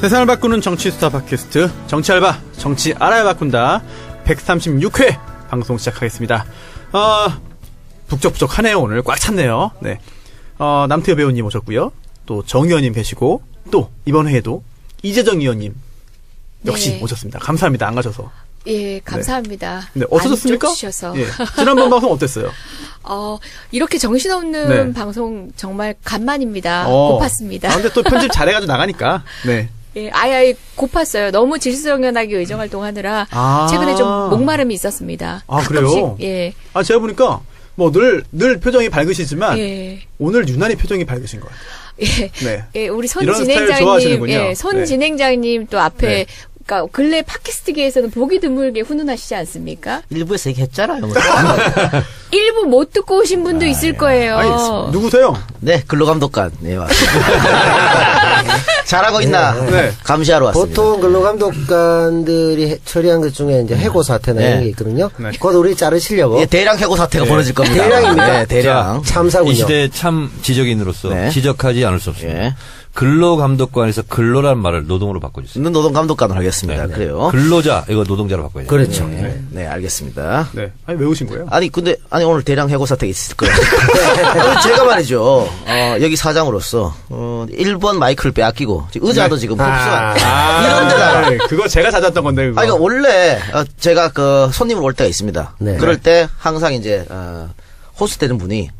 세상을 바꾸는 정치 수다 팟캐스트 정치 알바 정치 알아야 바꾼다 136회 방송 시작하겠습니다. 북적북적하네요. 오늘 꽉 찼네요. 네. 남태호 배우님 오셨고요. 또 정 의원님 계시고 또 이번 회에도 이재정 의원님 역시 네. 오셨습니다. 감사합니다. 안 가셔서. 예, 감사합니다. 네, 어떠셨습니까? 주셔서. 예. 지난번 방송 어땠어요? 이렇게 정신없는 네. 방송 정말 간만입니다. 고팠습니다. 근데 또 편집 잘해가지고 나가니까. 네. 예, 아예 고팠어요. 너무 질서정연하게 의정활동하느라 최근에 좀 목마름이 있었습니다. 그래요? 가끔씩, 예. 제가 보니까 뭐 늘 표정이 밝으시지만 예. 오늘 유난히 표정이 밝으신 것 같아요. 예. 네. 예, 우리 손 이런 스타일 진행자님, 좋아하시는군요. 예, 손 네. 진행자님 또 앞에 네. 그러니까 근래 팟캐스트계에서는 보기 드물게 훈훈하시지 않습니까? 일부에서 얘기했잖아요. 일부 못 듣고 오신 분도 있을 거예요. 아니, 누구세요? 네, 근로감독관. 네, 맞습니다. 잘하고 있나? 네. 감시하러 왔습니다. 보통 근로감독관들이 처리한 것 중에 이제 해고 사태나 네. 이런 게 있거든요. 네. 그것 우리 자르시려고. 예, 대량 해고 사태가 벌어질 겁니다. 대량입니다. 네, 대량. 참사군요. 이 시대의 참 지적인으로서 네. 지적하지 않을 수 없습니다. 예. 근로감독관에서 근로란 말을 노동으로 바꿔주세요. 노동감독관을 하겠습니다. 네. 그래요. 근로자 이거 노동자로 바꿔야 돼요. 그렇죠. 네, 알겠습니다. 네. 아니, 왜 오신 거예요? 아니, 근데, 오늘 대량 해고 사태가 있을 거예요. 오늘 제가 말이죠. 여기 사장으로서, 1번 마이크를 빼앗기고, 지금 의자도 지금 흡수한. 이런 데다가. 네, 그거 제가 찾았던 건데, 그거. 그러니까 원래, 제가 손님을 올 때가 있습니다. 네. 그럴 때 항상 이제, 호스트 되는 분이,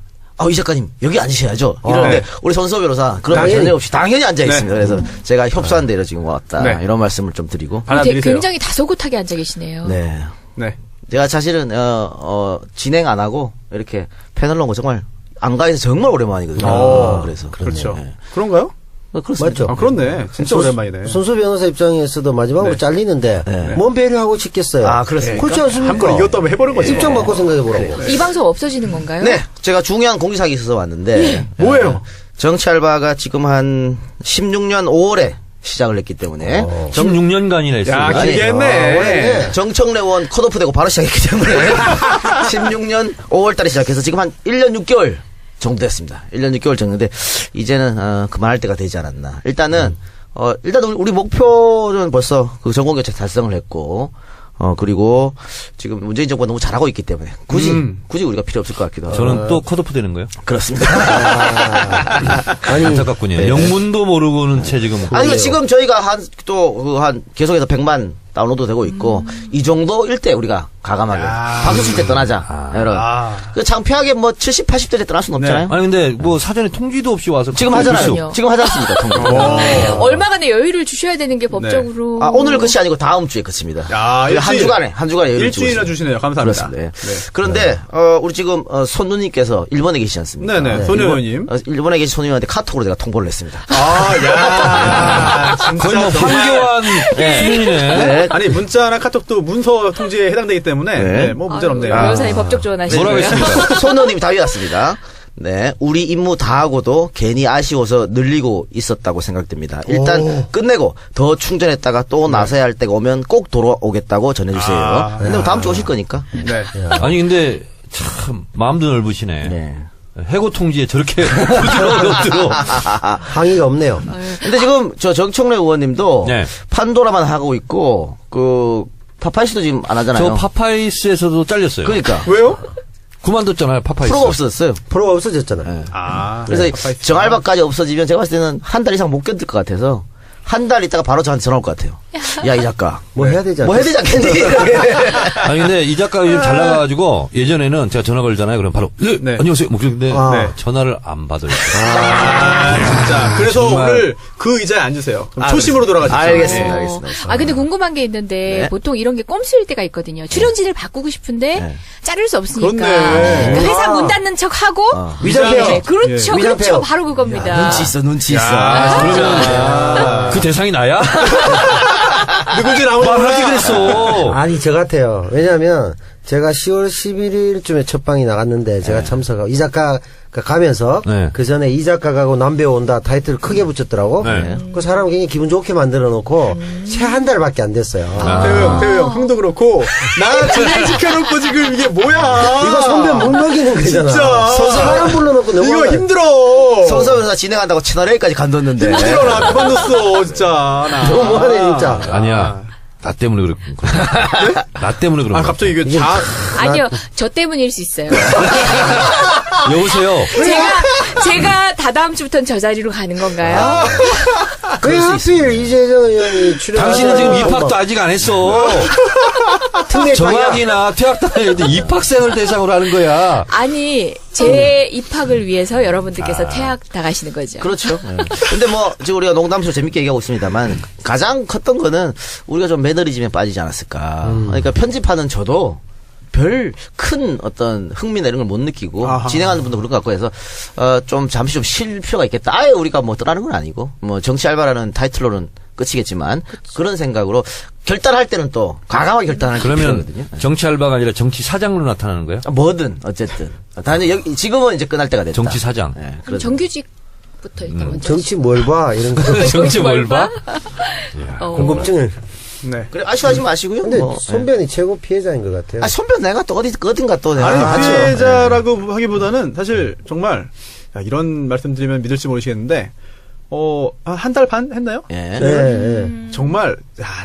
이 작가님, 여기 앉으셔야죠. 이러는데, 네. 우리 손수호 변호사, 그런 거 전혀 없이 당연히 앉아있습니다. 네. 그래서 제가 협소한 데로 지금 왔다. 네. 이런 말씀을 좀 드리고. 받아들이세요. 굉장히 다소곳하게 앉아 계시네요. 네. 네. 제가 사실은, 진행 안 하고, 이렇게 패널 놓은 거 정말, 안가에서 정말 오랜만이거든요. 그래서. 그렇죠. 네. 그런가요? 그렇습니다. 맞죠? 그렇네. 진짜 오랜만이네. 손수 변호사 입장에서도 마지막으로 네. 잘리는데 네. 뭔 배려하고 싶겠어요. 그렇습니까? 그렇지 않습니까? 한번 이것도 한번 해보는 거지. 입장 바꿔 생각해보라고. 이 방송 없어지는 건가요? 네. 제가 중요한 공지사항이 있어서 왔는데. 뭐예요? 정치 알바가 지금 한 16년 5월에 시작을 했기 때문에. 16년간이나 했어요. 야, 아니, 길게 했네. 정청래원 컷오프 되고 바로 시작했기 때문에 16년 5월 달에 시작해서 지금 한 1년 6개월 정도 됐습니다. 1년 6개월 정도인데 이제는 그만할 때가 되지 않았나. 일단은 일단 우리 목표는 벌써 그 전공교체 달성을 했고 그리고 지금 문재인 정부가 너무 잘하고 있기 때문에 굳이 우리가 필요 없을 것 같기도 하고. 저는 또 컷오프 되는 거예요? 그렇습니다. 아니, 안타깝군요. 영문도 모르고는 채 지금. 아니, 지금 저희가 계속해서 100만 다운로드 되고 있고, 이 정도일 때 우리가 가감하게. 박수 칠 때 떠나자. 여러분. 창피하게 70, 80대에 떠날 수는 없잖아요. 아니 근데 뭐 사전에 통지도 없이 와서 지금 그럴 수 하잖아요. 없죠. 지금 하지 않습니까, 통지. 얼마간의 여유를 주셔야 되는 게 법적으로. 오늘 끝이 아니고 다음 주에 끝입니다. 야, 한 주간에 여유를 주고 일주일이나 있습니다. 주시네요. 감사합니다. 그렇습니다. 그런데, 우리 지금, 손 누님께서 일본에 계시지 않습니까? 네네. 손 의원님. 일본에 계신 손 의원한테 카톡으로 내가 통보를 했습니다. 야, 진짜 거의 뭐 정말. 황교안 수준이네. 네. 아니, 문자나 카톡도 문서 통지에 해당되기 때문에, 네. 네, 뭐 문제는 없네요. 변호사님 법적 조언하시고요. 뭐라고 했습니까? 손 의원님이 답이 왔습니다. 네, 우리 임무 다 하고도 괜히 아쉬워서 늘리고 있었다고 생각됩니다. 일단 끝내고 더 충전했다가 또 나서야 할 때가 오면 꼭 돌아오겠다고 전해주세요. 근데 다음 주 오실 거니까. 네. 아니 근데 참 마음도 넓으시네. 네. 해고 통지에 저렇게 부드러운 것들로. 항의가 없네요. 근데 지금 정청래 의원님도 네. 판도라만 하고 있고 파파이스도 지금 안 하잖아요. 저 파파이스에서도 잘렸어요. 그러니까 왜요? 그만뒀잖아요, 파파이스. 프로가 없어졌어요. 프로가 없어졌잖아요. 그래서 파파이스. 정알바까지 없어지면 제가 봤을 때는 한 달 이상 못 견딜 것 같아서 한 달 있다가 바로 저한테 전화 올 것 같아요. 야, 이 작가. 뭐 해야 되지 뭐 않겠어요? 해야 되지 않겠니? 아니 근데 이 작가가 요즘 잘 나가가지고 예전에는 제가 전화 걸잖아요. 그럼 바로 네. 안녕하세요. 뭐 그런데 네. 전화를 안 받아요. 진짜. 그래서 정말. 오늘 그 의자에 앉으세요. 그럼 초심으로 돌아가시죠. 알겠습니다. 네. 알겠습니다. 근데 궁금한 게 있는데 네. 보통 이런 게 꼼수일 때가 있거든요. 출연진을 바꾸고 싶은데 네. 자를 수 없으니까. 그렇네. 그러니까 회사 문 닫는 척 하고. 위장해요. 네, 그렇죠, 예. 그렇죠. 위장해요. 바로 그겁니다. 눈치 있어. 그러면 그 대상이 나야? 누군지 나오지 말하지 그랬어. 아니, 저 같아요. 왜냐면, 제가 10월 11일쯤에 첫 방이 나갔는데 제가 네. 참석하고 이 작가가 가면서 네. 그 전에 이 작가가고 남배우 온다 타이틀을 크게 붙였더라고. 네. 그 사람 굉장히 기분 좋게 만들어 놓고 채 한 달밖에 안 됐어요. 태우 형, 형도 그렇고 나 진행시켜놓고 지금 이게 뭐야? 이거 선배 못 먹이는 거잖아. 진짜. 사람 불러놓고 이거 너무 힘들어. 성서면서 진행한다고 채널 A까지 간뒀는데. 힘들어 나 그만뒀어 진짜. 나. 너무하네 진짜. 아니야. 나 때문에 그렇구나. 나 때문에 그런 아 거야. 갑자기 이게 다 아니요, 저 때문일 수 있어요. 여보세요. 제가 다다음 주부터는 저 자리로 가는 건가요? 왜 하필 이재정 의원이 출연? 당신은 지금 입학도 아직 안 했어. 특례 정학이나 퇴학당했는데 입학생을 대상으로 하는 거야. 아니, 제 입학을 위해서 여러분들께서 퇴학 당하시는 거죠. 그렇죠. 네. 근데 뭐, 지금 우리가 농담식으로 재밌게 얘기하고 있습니다만, 가장 컸던 거는 우리가 좀 매너리즘에 빠지지 않았을까. 그러니까 편집하는 저도 별 큰 어떤 흥미나 이런 걸 못 느끼고, 아하. 진행하는 분도 그럴 것 같고 해서, 좀 잠시 좀 쉴 필요가 있겠다. 아예 우리가 뭐 떠나는 건 아니고, 뭐, 정치 알바라는 타이틀로는 끝이겠지만, 그런 생각으로 결단할 때는 또 과감하게 결단할 그러면 필요거든요. 정치 알바가 아니라 정치 사장으로 나타나는 거예요? 뭐든, 어쨌든. 단지 여기, 지금은 이제 끝날 때가 됐다. 정치 사장. 네, 그럼 그러죠. 정규직부터 일단 먼저. 정치 뭘 봐 이런 거 정치 뭘 봐? 궁금증을. 네. 그래, 아쉬워하지 마시고요. 근데 뭐. 손변이 최고 피해자인 것 같아요. 아, 선배 내가 또 어딘가 또 내가 아니 맞죠. 피해자라고 하기보다는 사실 정말 야, 이런 말씀드리면 믿을지 모르시겠는데 한 달 반 했나요? 예. 네, 네. 정말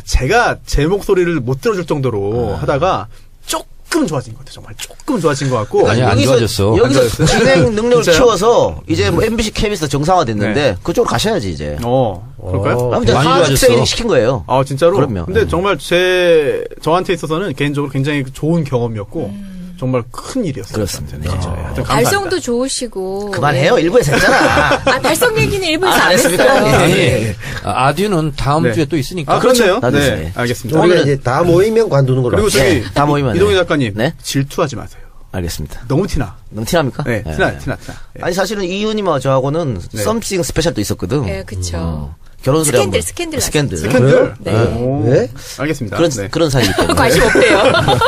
제가 제 목소리를 못 들어줄 정도로 하다가 조금 좋아진 것 같아요. 정말 조금 좋아진 것 같고 아니, 안 좋아졌어. 여기서 안 좋아졌어요? 진행 능력을 진짜요? 키워서 이제 뭐 MBC KBS 정상화됐는데 그쪽으로 가셔야지 이제. 그럴까요? 그럼 이제 많이 하드 좋아졌어. 트레이닝 시킨 거예요. 아 진짜로? 그럼요. 근데 정말 저한테 있어서는 개인적으로 굉장히 좋은 경험이었고 정말 큰 일이었어요. 그렇습니다. 저한테는 진짜. 네. 하여튼 감사합니다. 발성도 좋으시고. 그만해요. 일부에서 했잖아. 아, 발성 얘기는 일부에서 안 안 했습니까? 했어요. 예. 아듀는 다음 네. 주에 또 있으니까. 아 그렇네요. 나도 네, 있어요. 알겠습니다. 우리가 오늘 이제 다 모이면 관두는 걸로. 그리고 저기 다 모이면 이동희 네. 작가님 네? 질투하지 마세요. 알겠습니다. 너무 티나. 너무 티납니까? 네, 예. 티나. 예. 아니 사실은 이윤이와 저하고는 네. 썸씽 스페셜도 있었거든. 네, 그쵸. 결혼 소리 스캔들, 한번. 스캔들 스캔들. 스캔들. 네. 오, 왜? 알겠습니다. 그런 네. 그런 사이기 때문에. 관심 없대요.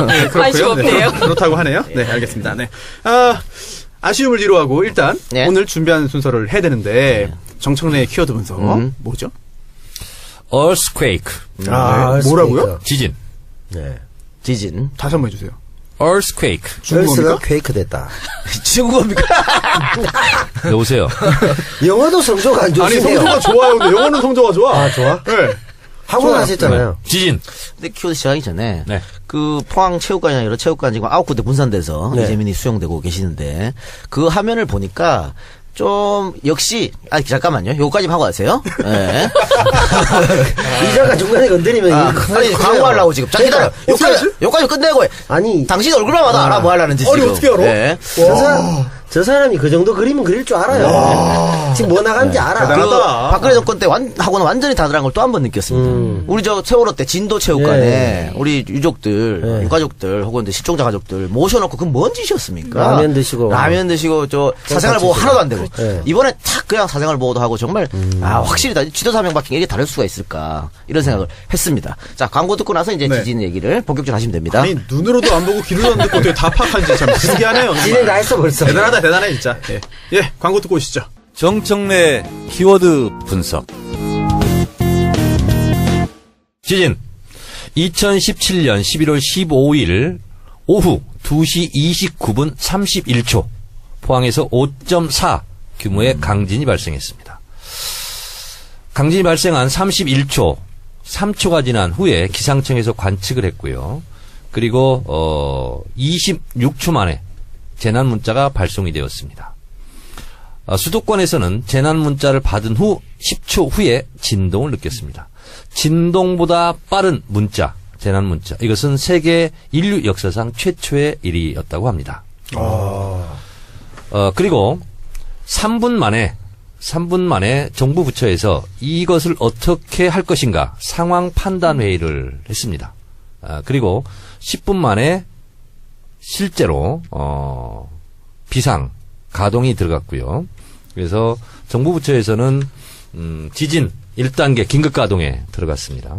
네, 관심 그렇고요. 네, 없대요. 그렇다고 하네요. 네, 알겠습니다. 네. 아쉬움을 뒤로하고 일단 네. 오늘 준비한 순서를 해야 되는데 정청래의 키워드 분석 뭐죠? earthquake. 네. 뭐라고요? 지진. 네. 지진. 다시 한번 해주세요. earthquake. 셀스가 중국어입니까? 퀘이크 됐다. 중국어입니까? 여보세요. 영어도 성조가 안 아니 좋으시네요. 성조가 좋아요. 근데 영어는 성조가 좋아. 아, 좋아? 네. 학원 하셨잖아요. 지진. 근데 키워드 시작하기 전에 네. 그 포항 체육관이나 여러 체육관 지금 9군데 분산돼서 네. 이재민이 수용되고 계시는데 그 화면을 보니까 좀 역시 잠깐만요. 요거까지만 하고 가세요. 네. 이자가 중간에 건드리면 아, 이거 아니 광고하려고 지금. 자 기다려. 요까지 끝내고 해. 아니 당신 얼굴만 봐도 알아 뭐 하려는지 아니, 지금. 어떻게 알아? 네. 저 사람이 그 정도 그림은 그릴 줄 알아요. 지금 뭐 나간지 알아. 대단하다. 그 박근혜 정권 때 하고는 완전히 다르다는 걸 또 한 번 느꼈습니다. 우리 저 세월호 때 진도 체육관에 예. 우리 유족들, 유가족들 혹은 이제 실종자 가족들 모셔놓고 그건 뭔 짓이었습니까? 라면 드시고. 저 사생활 보호 하나도 안 되고 예. 이번에 탁 그냥 사생활 보호도 하고 정말 확실히 다 지도사 한 명 바뀐 게 이게 다를 수가 있을까 이런 생각을 했습니다. 자 광고 듣고 나서 이제 네. 지진 얘기를 본격적으로 하시면 됩니다. 아니 눈으로도 안 보고 귀로도 안 듣고 어떻게 다 파악한지 참 신기하네요. 정말. 진행 다 했어 벌써. 대단해 진짜. 예, 광고 듣고 오시죠. 정청래 키워드 분석. 지진. 2017년 11월 15일 오후 2시 29분 31초 포항에서 5.4 규모의 강진이 발생했습니다. 강진이 발생한 31초, 3초가 지난 후에 기상청에서 관측을 했고요. 그리고 26초 만에 재난 문자가 발송이 되었습니다. 수도권에서는 재난 문자를 받은 후 10초 후에 진동을 느꼈습니다. 진동보다 빠른 문자, 재난 문자. 이것은 세계 인류 역사상 최초의 일이었다고 합니다. 그리고 3분 만에 정부 부처에서 이것을 어떻게 할 것인가 상황 판단 회의를 했습니다. 그리고 10분 만에 실제로 비상 가동이 들어갔고요. 그래서 정부 부처에서는 지진 1단계 긴급 가동에 들어갔습니다.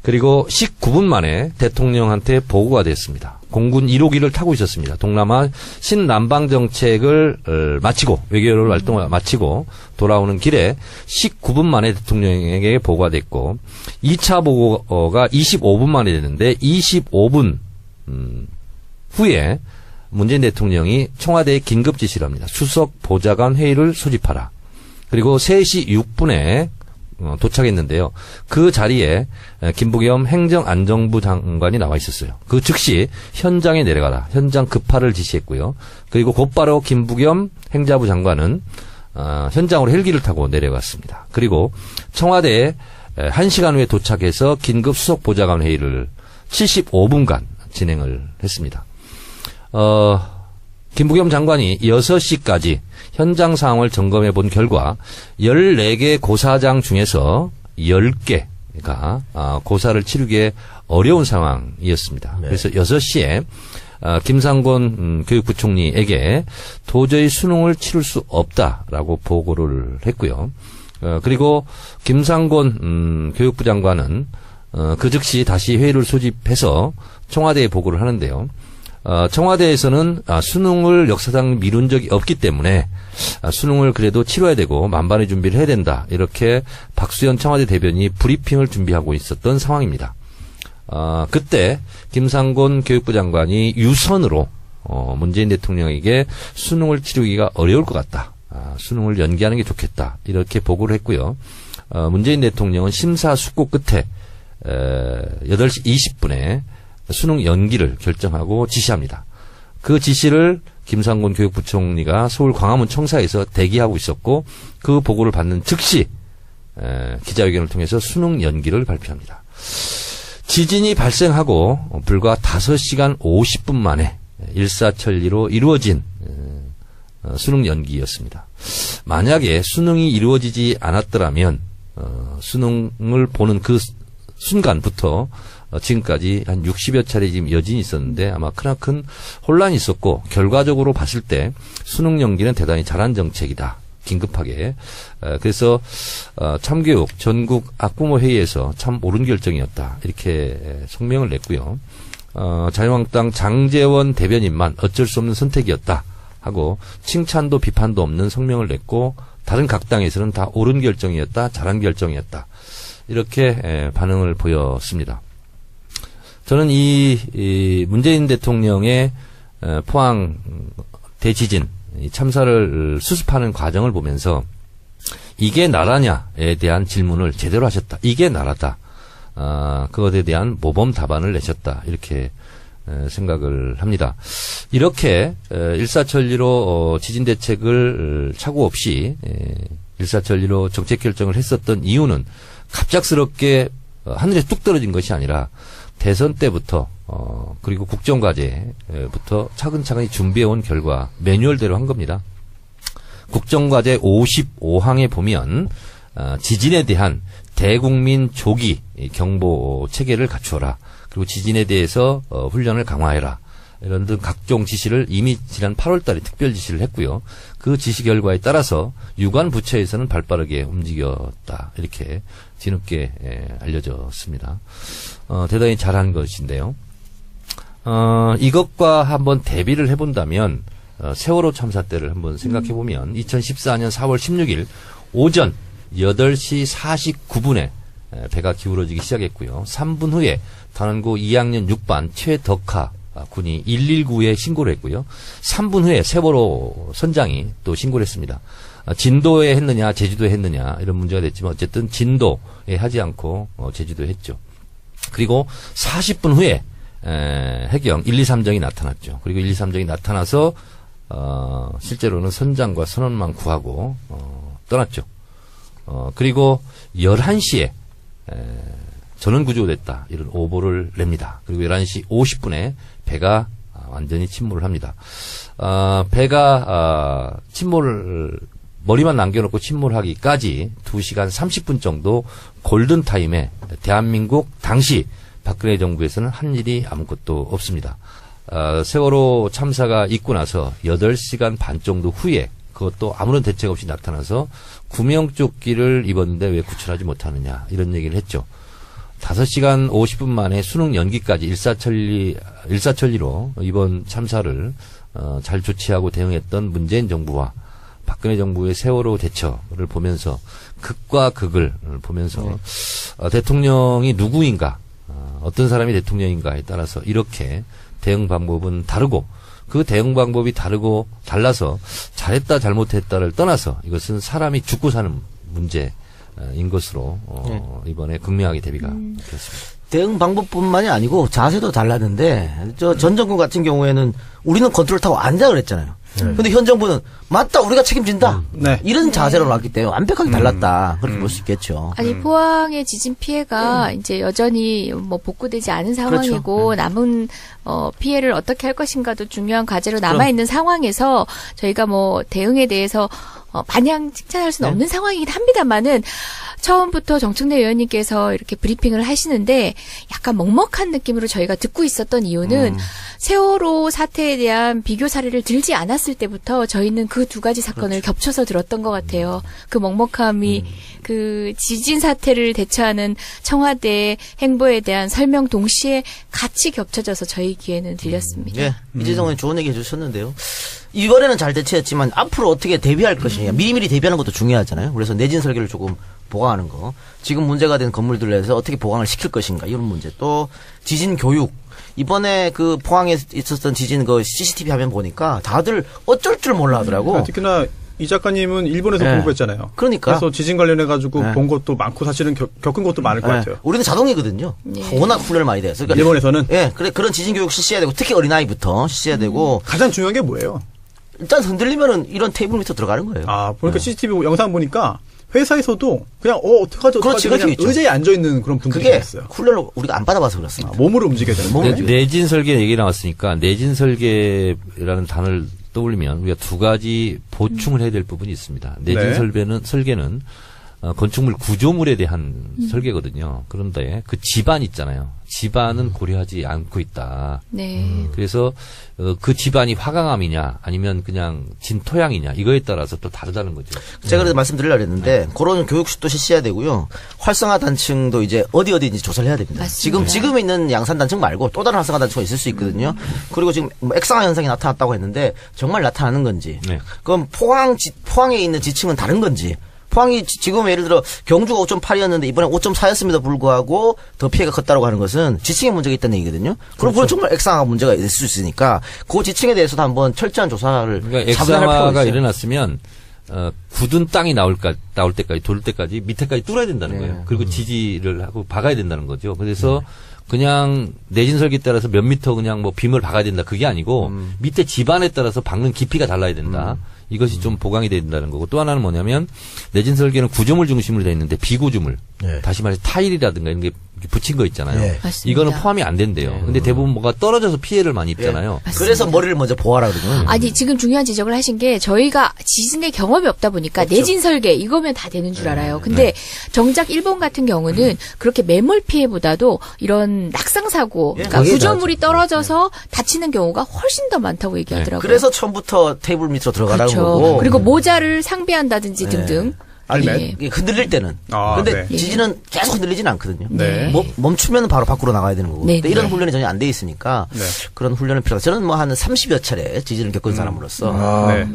그리고 19분 만에 대통령한테 보고가 됐습니다. 공군 1호기를 타고 있었습니다. 동남아 신남방 정책을 마치고 외교를 활동을 마치고 돌아오는 길에 19분 만에 대통령에게 보고가 됐고 2차 보고가 25분 만에 됐는데 25분 후에 문재인 대통령이 청와대에 긴급 지시를 합니다. 수석 보좌관 회의를 소집하라. 그리고 3시 6분에 도착했는데요. 그 자리에 김부겸 행정안전부 장관이 나와 있었어요. 그 즉시 현장에 내려가라. 현장 급파를 지시했고요. 그리고 곧바로 김부겸 행자부 장관은 현장으로 헬기를 타고 내려갔습니다. 그리고 청와대에 1시간 후에 도착해서 긴급 수석 보좌관 회의를 75분간 진행을 했습니다. 김부겸 장관이 6시까지 현장 상황을 점검해 본 결과 14개 고사장 중에서 10개가 고사를 치르기에 어려운 상황이었습니다. 네. 그래서 6시에 김상곤 교육부총리에게 도저히 수능을 치를 수 없다라고 보고를 했고요. 그리고 김상곤 교육부 장관은 그 즉시 다시 회의를 소집해서 청와대에 보고를 하는데요. 청와대에서는 수능을 역사상 미룬 적이 없기 때문에 수능을 그래도 치러야 되고 만반의 준비를 해야 된다. 이렇게 박수현 청와대 대변인이 브리핑을 준비하고 있었던 상황입니다. 그때 김상곤 교육부 장관이 유선으로 문재인 대통령에게 수능을 치르기가 어려울 것 같다. 수능을 연기하는 게 좋겠다. 이렇게 보고를 했고요. 문재인 대통령은 심사숙고 끝에 8시 20분에 수능 연기를 결정하고 지시합니다. 그 지시를 김상곤 교육부총리가 서울 광화문 청사에서 대기하고 있었고 그 보고를 받는 즉시 기자회견을 통해서 수능 연기를 발표합니다. 지진이 발생하고 불과 5시간 50분 만에 일사천리로 이루어진 수능 연기였습니다. 만약에 수능이 이루어지지 않았더라면 수능을 보는 그 순간부터 지금까지 한 60여 차례 지금 여진이 있었는데 아마 크나큰 혼란이 있었고 결과적으로 봤을 때 수능 연기는 대단히 잘한 정책이다. 긴급하게. 그래서 참교육 전국 학부모 회의에서 참 옳은 결정이었다. 이렇게 성명을 냈고요. 자유한국당 장제원 대변인만 어쩔 수 없는 선택이었다 하고 칭찬도 비판도 없는 성명을 냈고 다른 각 당에서는 다 옳은 결정이었다. 잘한 결정이었다. 이렇게 반응을 보였습니다. 저는 이 문재인 대통령의 포항 대지진 참사를 수습하는 과정을 보면서 이게 나라냐에 대한 질문을 제대로 하셨다. 이게 나라다. 그것에 대한 모범 답안을 내셨다. 이렇게 생각을 합니다. 이렇게 일사천리로 지진 대책을 착오 없이 일사천리로 정책 결정을 했었던 이유는 갑작스럽게 하늘에 뚝 떨어진 것이 아니라 대선 때부터 그리고 국정과제부터 차근차근히 준비해온 결과 매뉴얼대로 한 겁니다. 국정과제 55항에 보면 지진에 대한 대국민 조기 경보 체계를 갖추어라. 그리고 지진에 대해서 훈련을 강화해라. 이런 등 각종 지시를 이미 지난 8월 달에 특별 지시를 했고요. 그 지시 결과에 따라서 유관 부처에서는 발빠르게 움직였다. 이렇게 뒤늦게 알려졌습니다. 대단히 잘한 것인데요. 이것과 한번 대비를 해본다면 세월호 참사 때를 한번 생각해보면 2014년 4월 16일 오전 8시 49분에 배가 기울어지기 시작했고요. 3분 후에 단원고 2학년 6반 최덕하 군이 119에 신고를 했고요. 3분 후에 세월호 선장이 또 신고를 했습니다. 진도에 했느냐 제주도에 했느냐 이런 문제가 됐지만 어쨌든 진도에 하지 않고 제주도에 했죠. 그리고 40분 후에 해경 1, 2, 3정이 나타났죠. 그리고 1, 2, 3정이 나타나서 실제로는 선장과 선원만 구하고 떠났죠. 그리고 11시에 전원 구조됐다. 이런 오보를 냅니다. 그리고 11시 50분에 배가 완전히 침몰을 합니다. 배가 머리만 남겨놓고 침몰하기까지 2시간 30분 정도 골든타임에 대한민국 당시 박근혜 정부에서는 한 일이 아무것도 없습니다. 세월호 참사가 있고 나서 8시간 반 정도 후에 그것도 아무런 대책 없이 나타나서 구명조끼를 입었는데 왜 구출하지 못하느냐 이런 얘기를 했죠. 5시간 50분 만에 수능 연기까지 일사천리로 이번 참사를 잘 조치하고 대응했던 문재인 정부와 박근혜 정부의 세월호 대처를 보면서 극과 극을 보면서 대통령이 누구인가, 어떤 사람이 대통령인가에 따라서 이렇게 대응 방법은 다르고 그 대응 방법이 달라서 잘했다 잘못했다를 떠나서 이것은 사람이 죽고 사는 문제인 것으로 이번에 극명하게 대비가 되었습니다. 대응 방법뿐만이 아니고 자세도 달랐는데 전 정권 같은 경우에는 우리는 컨트롤 타고 앉아 그랬잖아요. 근데 현 정부는 맞다 우리가 책임진다 네. 이런 자세로 나왔기 때문에 완벽하게 달랐다 그렇게 볼 수 있겠죠. 아니 포항의 지진 피해가 이제 여전히 뭐 복구되지 않은 상황이고 남은 피해를 어떻게 할 것인가도 중요한 과제로 남아 있는 상황에서 저희가 뭐 대응에 대해서 마냥 칭찬할 수는 없는 상황이긴 합니다만은 처음부터 정청래 의원님께서 이렇게 브리핑을 하시는데 약간 먹먹한 느낌으로 저희가 듣고 있었던 이유는 세월호 사태에 대한 비교 사례를 들지 않았을 때부터 저희는 그 두 가지 사건을 겹쳐서 들었던 것 같아요. 그 먹먹함이 그 지진 사태를 대처하는 청와대의 행보에 대한 설명 동시에 같이 겹쳐져서 저희 귀에는 들렸습니다. 예, 이재정 의원 좋은 얘기 해주셨는데요. 이번에는 잘 대처했지만 앞으로 어떻게 대비할 것이냐 미리미리 대비하는 것도 중요하잖아요. 그래서 내진 설계를 조금 보강하는 거, 지금 문제가 된 건물들에서 어떻게 보강을 시킬 것인가 이런 문제, 또 지진 교육. 이번에 그 포항에 있었던 지진 그 CCTV 화면 보니까 다들 어쩔 줄 몰라 하더라고. 특히나 이 작가님은 일본에서 네. 공부했잖아요. 그러니까. 그래서 지진 관련해가지고 네. 본 것도 많고 사실은 겪은 것도 많을 것 같아요. 우리는 자동이거든요. 워낙 훈련을 많이 돼서. 그러니까 일본에서는 그런 지진 교육 실시해야 되고 특히 어린아이부터 실시해야 되고. 가장 중요한 게 뭐예요? 일단 흔들리면은 이런 테이블 밑으로 들어가는 거예요. 아, 보니까 CCTV 영상 보니까 회사에서도 그냥 어떡하지 그렇지, 그냥 그렇게 있죠. 의자에 앉아 있는 그런 분들이 그게 있어요. 훈련을 우리가 안 받아봐서 그렇습니다. 몸으로 움직여야 되는 몸으로 거예요. 내진 설계 얘기 나왔으니까 내진 설계라는 단어를 떠올리면 우리가 두 가지 보충을 해야 될 부분이 있습니다. 내진 네. 설계는 건축물 구조물에 대한 설계거든요. 그런데 그 지반 있잖아요. 지반은 고려하지 않고 있다. 네. 그래서 그 지반이 화강암이냐 아니면 그냥 진토양이냐 이거에 따라서 또 다르다는 거죠. 제가 그래서 말씀드리려고 했는데 그런 교육도 실시해야 되고요. 활성화 단층도 이제 어디인지 조사를 해야 됩니다. 맞습니다. 지금 있는 양산 단층 말고 또 다른 활성화 단층이 있을 수 있거든요. 그리고 지금 뭐 액상화 현상이 나타났다고 했는데 정말 나타나는 건지, 네. 그럼 포항에 있는 지층은 다른 건지. 포항이 지금 예를 들어 경주가 5.8이었는데 이번에 5.4였음에도 불구하고 더 피해가 컸다고 하는 것은 지층에 문제가 있다는 얘기거든요. 그럼 그건 정말 액상화가 문제가 있을 수 있으니까 그 지층에 대해서도 한번 철저한 조사를 그러니까 자문할 필요가 액상화가 있어요. 일어났으면 굳은 땅이 나올 때까지 돌 때까지 밑에까지 뚫어야 된다는 거예요. 그리고 지지를 하고 박아야 된다는 거죠. 그래서 그냥 내진 설계에 따라서 몇 미터 그냥 뭐 빔을 박아야 된다 그게 아니고 밑에 지반에 따라서 박는 깊이가 달라야 된다. 이것이 좀 보강이 돼야 된다는 거고, 또 하나는 뭐냐면 내진 설계는 구조물 중심으로 되어 있는데 비구조물, 네. 다시 말해서 타일이라든가 이런 게 붙인 거 있잖아요. 네. 맞습니다. 이거는 포함이 안 된대요. 근데 대부분 뭐가 떨어져서 피해를 많이 입잖아요. 그래서 머리를 먼저 보호하라 그러거든요. 아니 지금 중요한 지적을 하신 게 저희가 지진의 경험이 없다 보니까 내진 설계 이거면 다 되는 줄 알아요. 근데 정작 일본 같은 경우는 그렇게 매몰 피해보다도 이런 낙상 사고, 그러니까 그게 구조물이 떨어져서 다치는 경우가 훨씬 더 많다고 얘기하더라고요. 그래서 처음부터 테이블 밑으로 들어가라는 그렇죠. 거고. 그리고 모자를 상비한다든지 등등. 알면. 예. 이게 흔들릴 때는. 아, 근데 네. 지진은 계속 흔들리지는 않거든요. 네. 멈추면 바로 밖으로 나가야 되는 거고. 네. 근데 이런 훈련이 전혀 안 돼 있으니까 네. 그런 훈련은 필요하다. 저는 뭐 한 30여 차례 지진을 겪은 사람으로서 네.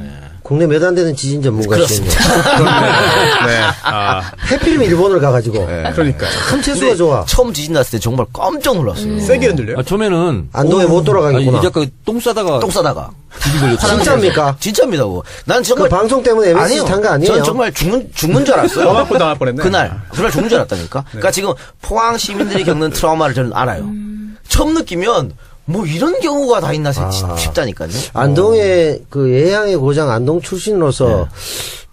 국내 몇 안 되는 지진 전문가시네요. 네. 아, 해필이면 일본을 가가지고 그러니까. 참 재수가 좋아. 처음 지진 났을 때 정말 깜짝 놀랐어요. 세게 흔들려요? 처음에는 안동에 못 돌아가겠구나. 이 작가 똥 싸다가 똥 싸다가. 디디 걸렸어요. 진짜입니까? 진짜입니다. 그거. 난 그 정말 방송 때문에 MSG 아니에요. 탄 거 아니에요? 전 정말 죽는 줄 알았어요. 맞고 당할 뻔했네. 그날 죽는 줄 알았다니까. 그러니까 지금 포항 시민들이 겪는 트라우마를 저는 알아요. 처음 느끼면 뭐 이런 경우가 다 있나 싶다니까요. 안동의 그 예향의 고장 안동 출신으로서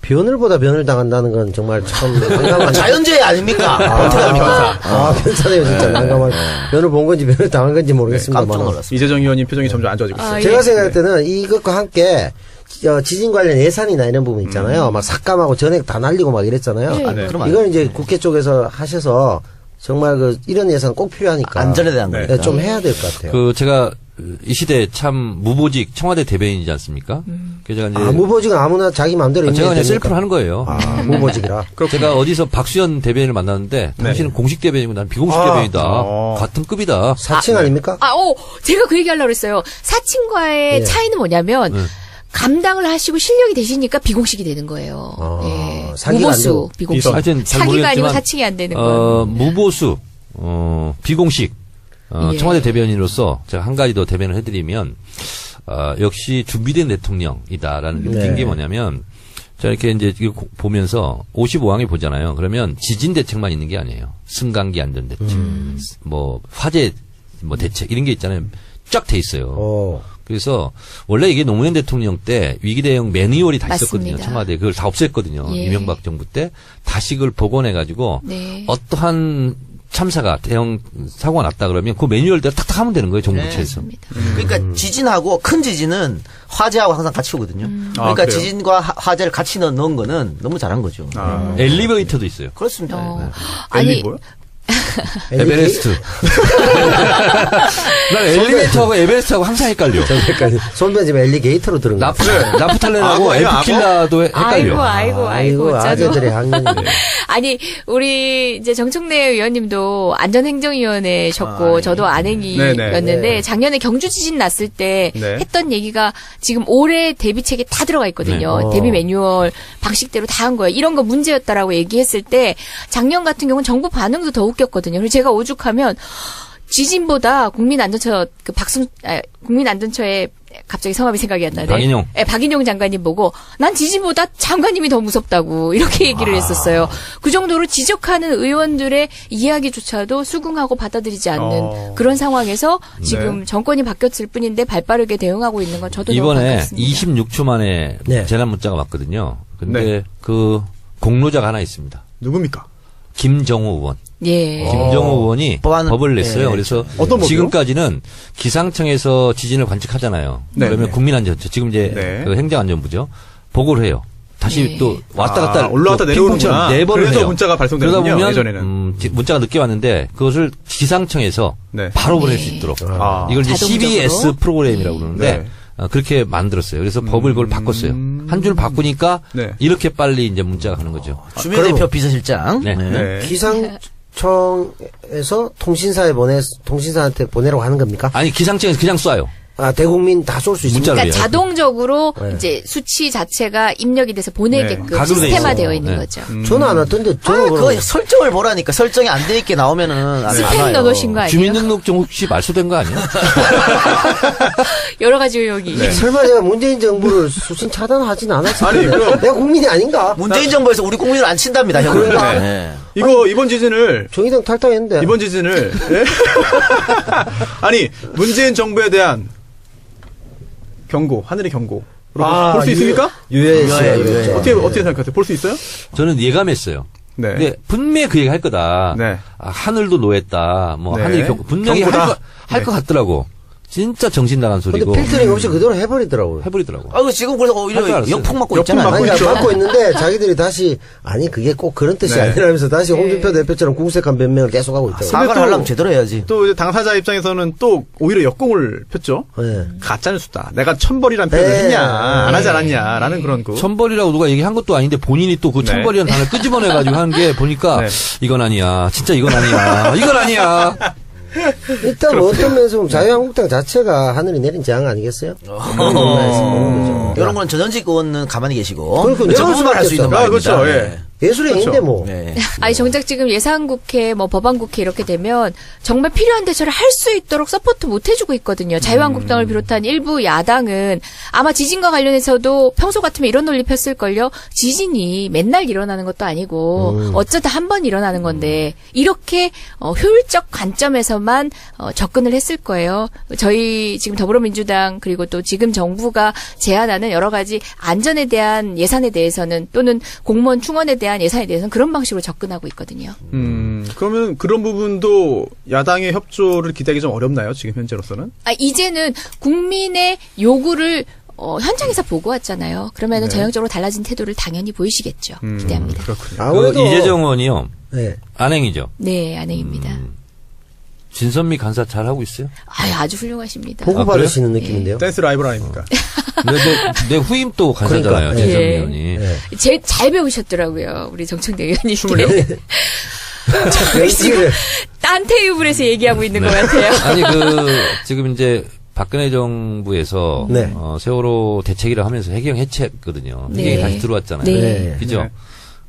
변을보다 변을 당한다는 건 정말 참 난감한. 자연재해 아닙니까? 어떻게 합니까? 변사네요 진짜 난감한. 변을 본 건지 변을 당한 건지 모르겠습니다만. 깜짝 놀랐어요. 이재정 의원님 표정이 점점 안 좋아지고 있어요. 제가 생각할 때는 이것과 함께 지진 관련 예산이나 이런 부분 있잖아요. 막 삭감하고 전액 다 날리고 막 이랬잖아요. 네. 그럼 이건 이제 국회 쪽에서 하셔서 정말 이런 예산 꼭 필요하니까. 안전에 대한 네. 거니까. 네, 좀 해야 될 것 같아요. 그 제가 이 시대 참 무보직 청와대 대변인이지 않습니까? 그래서 제가 이제 무보직은 아무나 자기 마음대로 제가 그냥 됩니까? 셀프로 하는 거예요. 무보직이라. 제가 어디서 박수현 대변인을 만났는데 당신은 공식 대변인이고 난 비공식 대변인이다. 같은 급이다. 사칭 아닙니까? 제가 그 얘기 하려고 그랬어요. 사칭과의 예. 차이는 뭐냐면 감당을 하시고 실력이 되시니까 비공식이 되는 거예요. 예. 사기가 안 무보수 되고. 비공식. 하여튼 잘 사기가 아니고 모르겠지만 사칭이 안 되는 거예요. 무보수 비공식 예. 청와대 대변인으로서 제가 한 가지 더 대변을 해드리면 역시 준비된 대통령이다라는 게 느낀 게 뭐냐면 자 이렇게 이제 이거 보면서 55항에 보잖아요. 그러면 지진 대책만 있는 게 아니에요. 승강기 안전 대책, 뭐 화재 뭐 대책 이런 게 있잖아요. 쫙 돼 있어요. 그래서 원래 이게 노무현 대통령 때 위기 대응 매뉴얼이 다 있었거든요. 맞습니다. 청와대 그걸 다 없앴거든요. 예. 이명박 정부 때 다시 그걸 복원해 가지고 네. 어떠한 참사가 대형 사고가 났다 그러면 그 매뉴얼대로 탁탁 하면 되는 거예요. 정부 부처에서. 그러니까 지진하고 큰 지진은 화재하고 항상 같이 오거든요. 그러니까 그래요? 지진과 화재를 같이 넣은 거는 너무 잘한 거죠. 엘리베이터도 있어요. 그렇습니다. 아니 엘리고요? 에베레스트. 난 엘리베이터하고 에베레스트하고 항상 헷갈려. 손변 지금 엘리게이터로 들은 거. 나프탈렌하고 악어예요, 에프킬라도 헷갈려. 아이고, 짜증. 아재들의 학년. 아니, 우리 이제 정청래 의원님도 안전행정위원회셨고, 저도 안행이였는데, 네네. 작년에 경주 지진 났을 때 네. 했던 얘기가 지금 올해 대비책에 다 들어가 있거든요. 네. 대비 매뉴얼 방식대로 다 한 거예요. 이런 거 문제였다라고 얘기했을 때, 작년 같은 경우는 정부 반응도 더 웃겼거든요. 그래서 제가 오죽하면, 지진보다 국민안전처 국민안전처의 갑자기 성함이 생각이 안 나네. 박인용. 네, 박인용 장관님 보고 난 지진보다 장관님이 더 무섭다고 이렇게 얘기를 했었어요. 그 정도로 지적하는 의원들의 이야기조차도 수긍하고 받아들이지 않는 그런 상황에서 지금 정권이 바뀌었을 뿐인데 발빠르게 대응하고 있는 건 저도 너무 이번에 반갑습니다. 26초 만에 네. 재난 문자가 왔거든요. 근데 네. 그 공로자가 하나 있습니다. 누굽니까? 김정호 의원. 예. 김정호 의원이 법안- 법을 냈어요. 네. 그래서 어떤 법이요? 지금까지는 기상청에서 지진을 관측하잖아요. 네. 그러면 네. 국민안전처 지금 이제 네. 그 행정안전부죠. 보고를 해요. 다시 네. 또 왔다 갔다 올라왔다 또 내려오는구나. 핑퐁처럼 네 번을 그래서 해요. 문자가 발송되는군요, 그러다 보면 예전에는. 문자가 늦게 왔는데 그것을 기상청에서 네. 바로 보낼 네. 수 있도록 아. 이걸 이제 자동적으로? CBS 프로그램이라고 그러는데 네. 그렇게 만들었어요. 그래서 법을 그걸 바꿨어요. 한 줄 바꾸니까 네. 이렇게 빨리 이제 문자가 가는 거죠. 주민대표 비서실장. 네. 네. 기상청에서 통신사한테 보내라고 하는 겁니까? 아니 기상청에서 그냥 쏴요. 대국민 다 쏠 수 있습니까? 문자로. 그러니까 예. 자동적으로 네. 이제 수치 자체가 입력이 돼서 보내게끔 네. 가글로 돼 시스템화되어 있어. 있는 네. 거죠. 저는 안 왔던데, 저는 그거 설정을 보라니까 설정이 안 돼 있게 나오면은 안 스팸 와요. 넣어놓으신 거 아니에요? 주민등록증 혹시 말소된 거 아니에요? 여러 가지 의혹이. 설마 제가 문재인 정부를 수신 차단하진 않았을 아니, 텐데. 그럼- 내가 국민이 아닌가? 문재인 정부에서 우리 국민을 안 친답니다, 형님. 그런가? 네. 이거 이번 지진을 정의당 탈당했는데. 이번 지진을 예? 아니 문재인 정부에 대한 경고, 하늘의 경고. 볼 수 있습니까? 유해했어요. 유해. 어떻게 생각하세요? 볼 수 있어요? 저는 예감했어요. 네. 근데 분명히 그 얘기 할 거다. 네. 하늘도 노했다. 뭐 네. 하늘이 분명히 경고다. 할 것 같더라고. 진짜 정신 나간 근데 소리고 필터링 없이 그대로 해버리더라고요. 해버리더라고. 지금 그래서 할줄 오히려 알았어요. 역풍 맞고 역풍 있잖아요. 맞고 아니, 있죠. 받고 있는데 자기들이 다시 아니 그게 꼭 그런 뜻이 네. 아니라면서 다시 홍준표 대표처럼 궁색한 변명을 계속하고 있다고. 사과를 또- 하려면 제대로 해야지. 또 이제 당사자 입장에서는 또 오히려 역공을 폈죠. 네. 가짜 뉴스다. 내가 천벌이란 표현을 네. 했냐, 안 하지 않았냐라는 그런 거. 천벌이라고 누가 얘기한 것도 아닌데 본인이 또 그 네. 천벌이라는 단어를 끄집어내가지고 한 게 보니까 네. 이건 아니야. 진짜 이건 아니야. 이건 아니야. 일단 뭐 어떤 면에서 보면 자유한국당 자체가 하늘이 내린 재앙 아니겠어요? 그런 면에서 보는 거죠. 이런 건 전현직 의원은 가만히 계시고. 그러니까 내가 정부만 할 수 있는 수밖에 말입니다. 없죠. 예. 예술의 그렇죠. 인데 뭐. 네. 아니 정작 지금 예산국회, 뭐 법안국회 이렇게 되면 정말 필요한 대처를 할 수 있도록 서포트 못 해주고 있거든요. 자유한국당을 비롯한 일부 야당은 아마 지진과 관련해서도 평소 같으면 이런 논리 폈을걸요. 지진이 맨날 일어나는 것도 아니고 어쩌다 한 번 일어나는 건데 이렇게 효율적 관점에서만 접근을 했을 거예요. 저희 지금 더불어민주당 그리고 또 지금 정부가 제안하는 여러 가지 안전에 대한 예산에 대해서는 또는 공무원 충원에 대한 예산에 대해서는 그런 방식으로 접근하고 있거든요. 그러면 그런 부분도 야당의 협조를 기대하기 좀 어렵나요? 지금 현재로서는? 이제는 국민의 요구를 현장에서 보고 왔잖아요. 그러면은 전형적으로 달라진 태도를 당연히 보이시겠죠. 기대합니다. 그렇군요. 아무래도 이재정 의원이요. 네. 안행이죠. 네, 안행입니다. 진선미 간사 잘 하고 있어요? 아주 훌륭하십니다. 보고 아, 받으시는 느낌인데요. 댄스 라이벌 아닙니까? 내 후임 또 간사잖아요. 그러니까, 진선미 예. 의원이. 제일 잘 배우셨더라고요. 우리 정청래 의원님. 연기를 딴 테이블에서 얘기하고 있는 것 같아요. 아니 지금 이제 박근혜 정부에서 네. 세월호 대책이라 하면서 해경 해체했거든요. 네. 해경이 다시 들어왔잖아요. 네. 그죠? 네.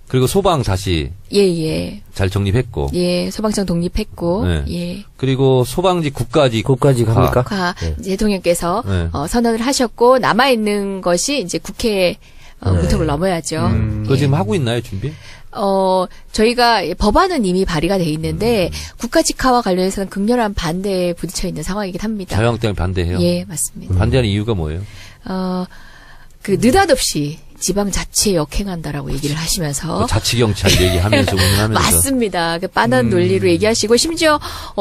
그리고 소방 다시 예. 잘 정립했고. 예, 소방청 독립했고, 네. 예. 그리고 소방지 국가직 국가직 합니까? 대통령께서 네. 선언을 하셨고, 남아있는 것이 이제 국회 문턱을 넘어야죠. 그거 지금 하고 있나요, 준비? 저희가 법안은 이미 발의가 돼 있는데, 국가직화와 관련해서는 극렬한 반대에 부딪혀 있는 상황이긴 합니다. 자유한국당이 반대해요. 예, 맞습니다. 반대하는 이유가 뭐예요? 느닷없이 지방자치에 역행한다라고 얘기를 하시면서, 자치경찰 얘기하면서 운운하면서. 맞습니다. 그 빤한 논리로 얘기하시고 심지어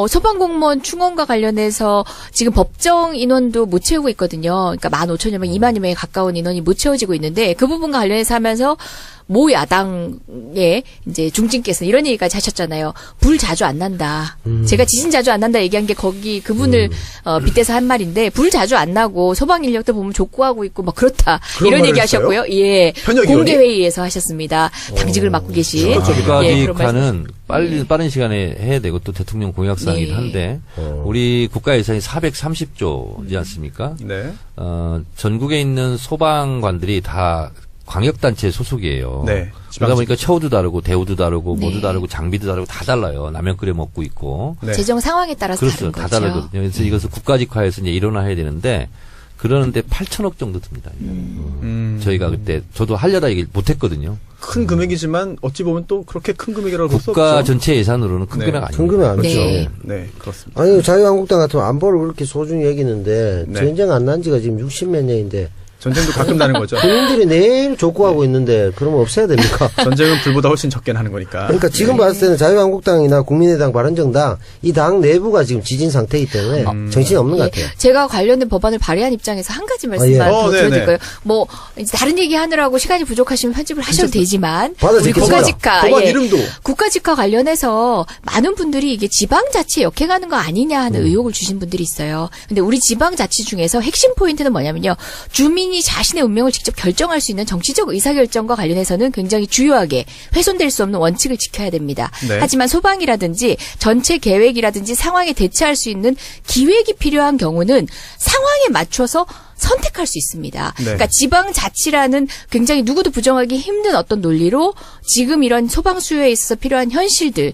소방공무원 충원과 관련해서 지금 법정 인원도 못 채우고 있거든요. 그러니까 15,000여 명, 2만여 명에 가까운 인원이 못 채워지고 있는데 그 부분과 관련해서 하면서 모 야당의 이제 중진께서 이런 얘기까지 하셨잖아요. 불 자주 안 난다. 제가 지진 자주 안 난다 얘기한 게 거기 그분을 빗대서 한 말인데 불 자주 안 나고 소방 인력도 보면 족구하고 있고 막 그렇다. 그런 이런 말을 얘기 하셨고요. 예. 현역 의원이? 공개 회의에서 하셨습니다. 당직을 맡고 계신. 예, 그런 국가직화는 빠른 시간에 해야 되고 또 대통령 공약사항이긴 네. 한데 우리 국가 예산이 430조지 않습니까? 네. 전국에 있는 소방관들이 다 광역단체 소속이에요. 네. 그러다 보니까 처우도 다르고 대우도 다르고 네. 모두 다르고 장비도 다르고 다 달라요. 라면 끓여 먹고 있고. 네. 재정 상황에 따라서 그렇죠. 다른 다 거죠. 다르거든요. 그래서 이것을 국가직화해서 이제 일원화해야 되는데 그러는데 8천억 정도 듭니다. 저희가 그때 저도 하려다 얘기를 못했거든요. 큰 금액이지만 어찌 보면 또 그렇게 큰 금액이라고 볼 수 없죠. 국가 전체 예산으로는 큰 네. 금액 아닙니다. 큰 금액 아니죠. 네. 네, 그렇습니다. 아니 자유한국당 같으면 안보를 그렇게 소중히 여기는데 네. 전쟁 안 난 지가 지금 60몇 년인데 전쟁도 가끔 나는 거죠. 국민들이 내일 족구하고 있는데 그러면 없애야 됩니까? 전쟁은 불보다 훨씬 적게 나는 거니까. 그러니까 지금 봤을 때는 자유한국당이나 국민의당, 바른정당 이 당 내부가 지금 지진 상태이기 때문에 정신이 없는 것 같아요. 제가 관련된 법안을 발의한 입장에서 한 가지 말씀만 예. 더 네네. 드릴까요? 뭐 이제 다른 얘기 하느라고 시간이 부족하시면 편집을 하셔도 되지만 받아서 우리 이렇게 국가직화 법안 이름도. 국가직화 관련해서 많은 분들이 이게 지방자치에 역행하는 거 아니냐 하는 의혹을 주신 분들이 있어요. 근데 우리 지방자치 중에서 핵심 포인트는 뭐냐면요. 주민이 자신의 운명을 직접 결정할 수 있는 정치적 의사결정과 관련해서는 굉장히 주요하게 훼손될 수 없는 원칙을 지켜야 됩니다. 네. 하지만 소방이라든지 전체 계획이라든지 상황에 대처할 수 있는 기획이 필요한 경우는 상황에 맞춰서 선택할 수 있습니다. 네. 그러니까 지방자치라는 굉장히 누구도 부정하기 힘든 어떤 논리로 지금 이런 소방 수요에 있어서 필요한 현실들,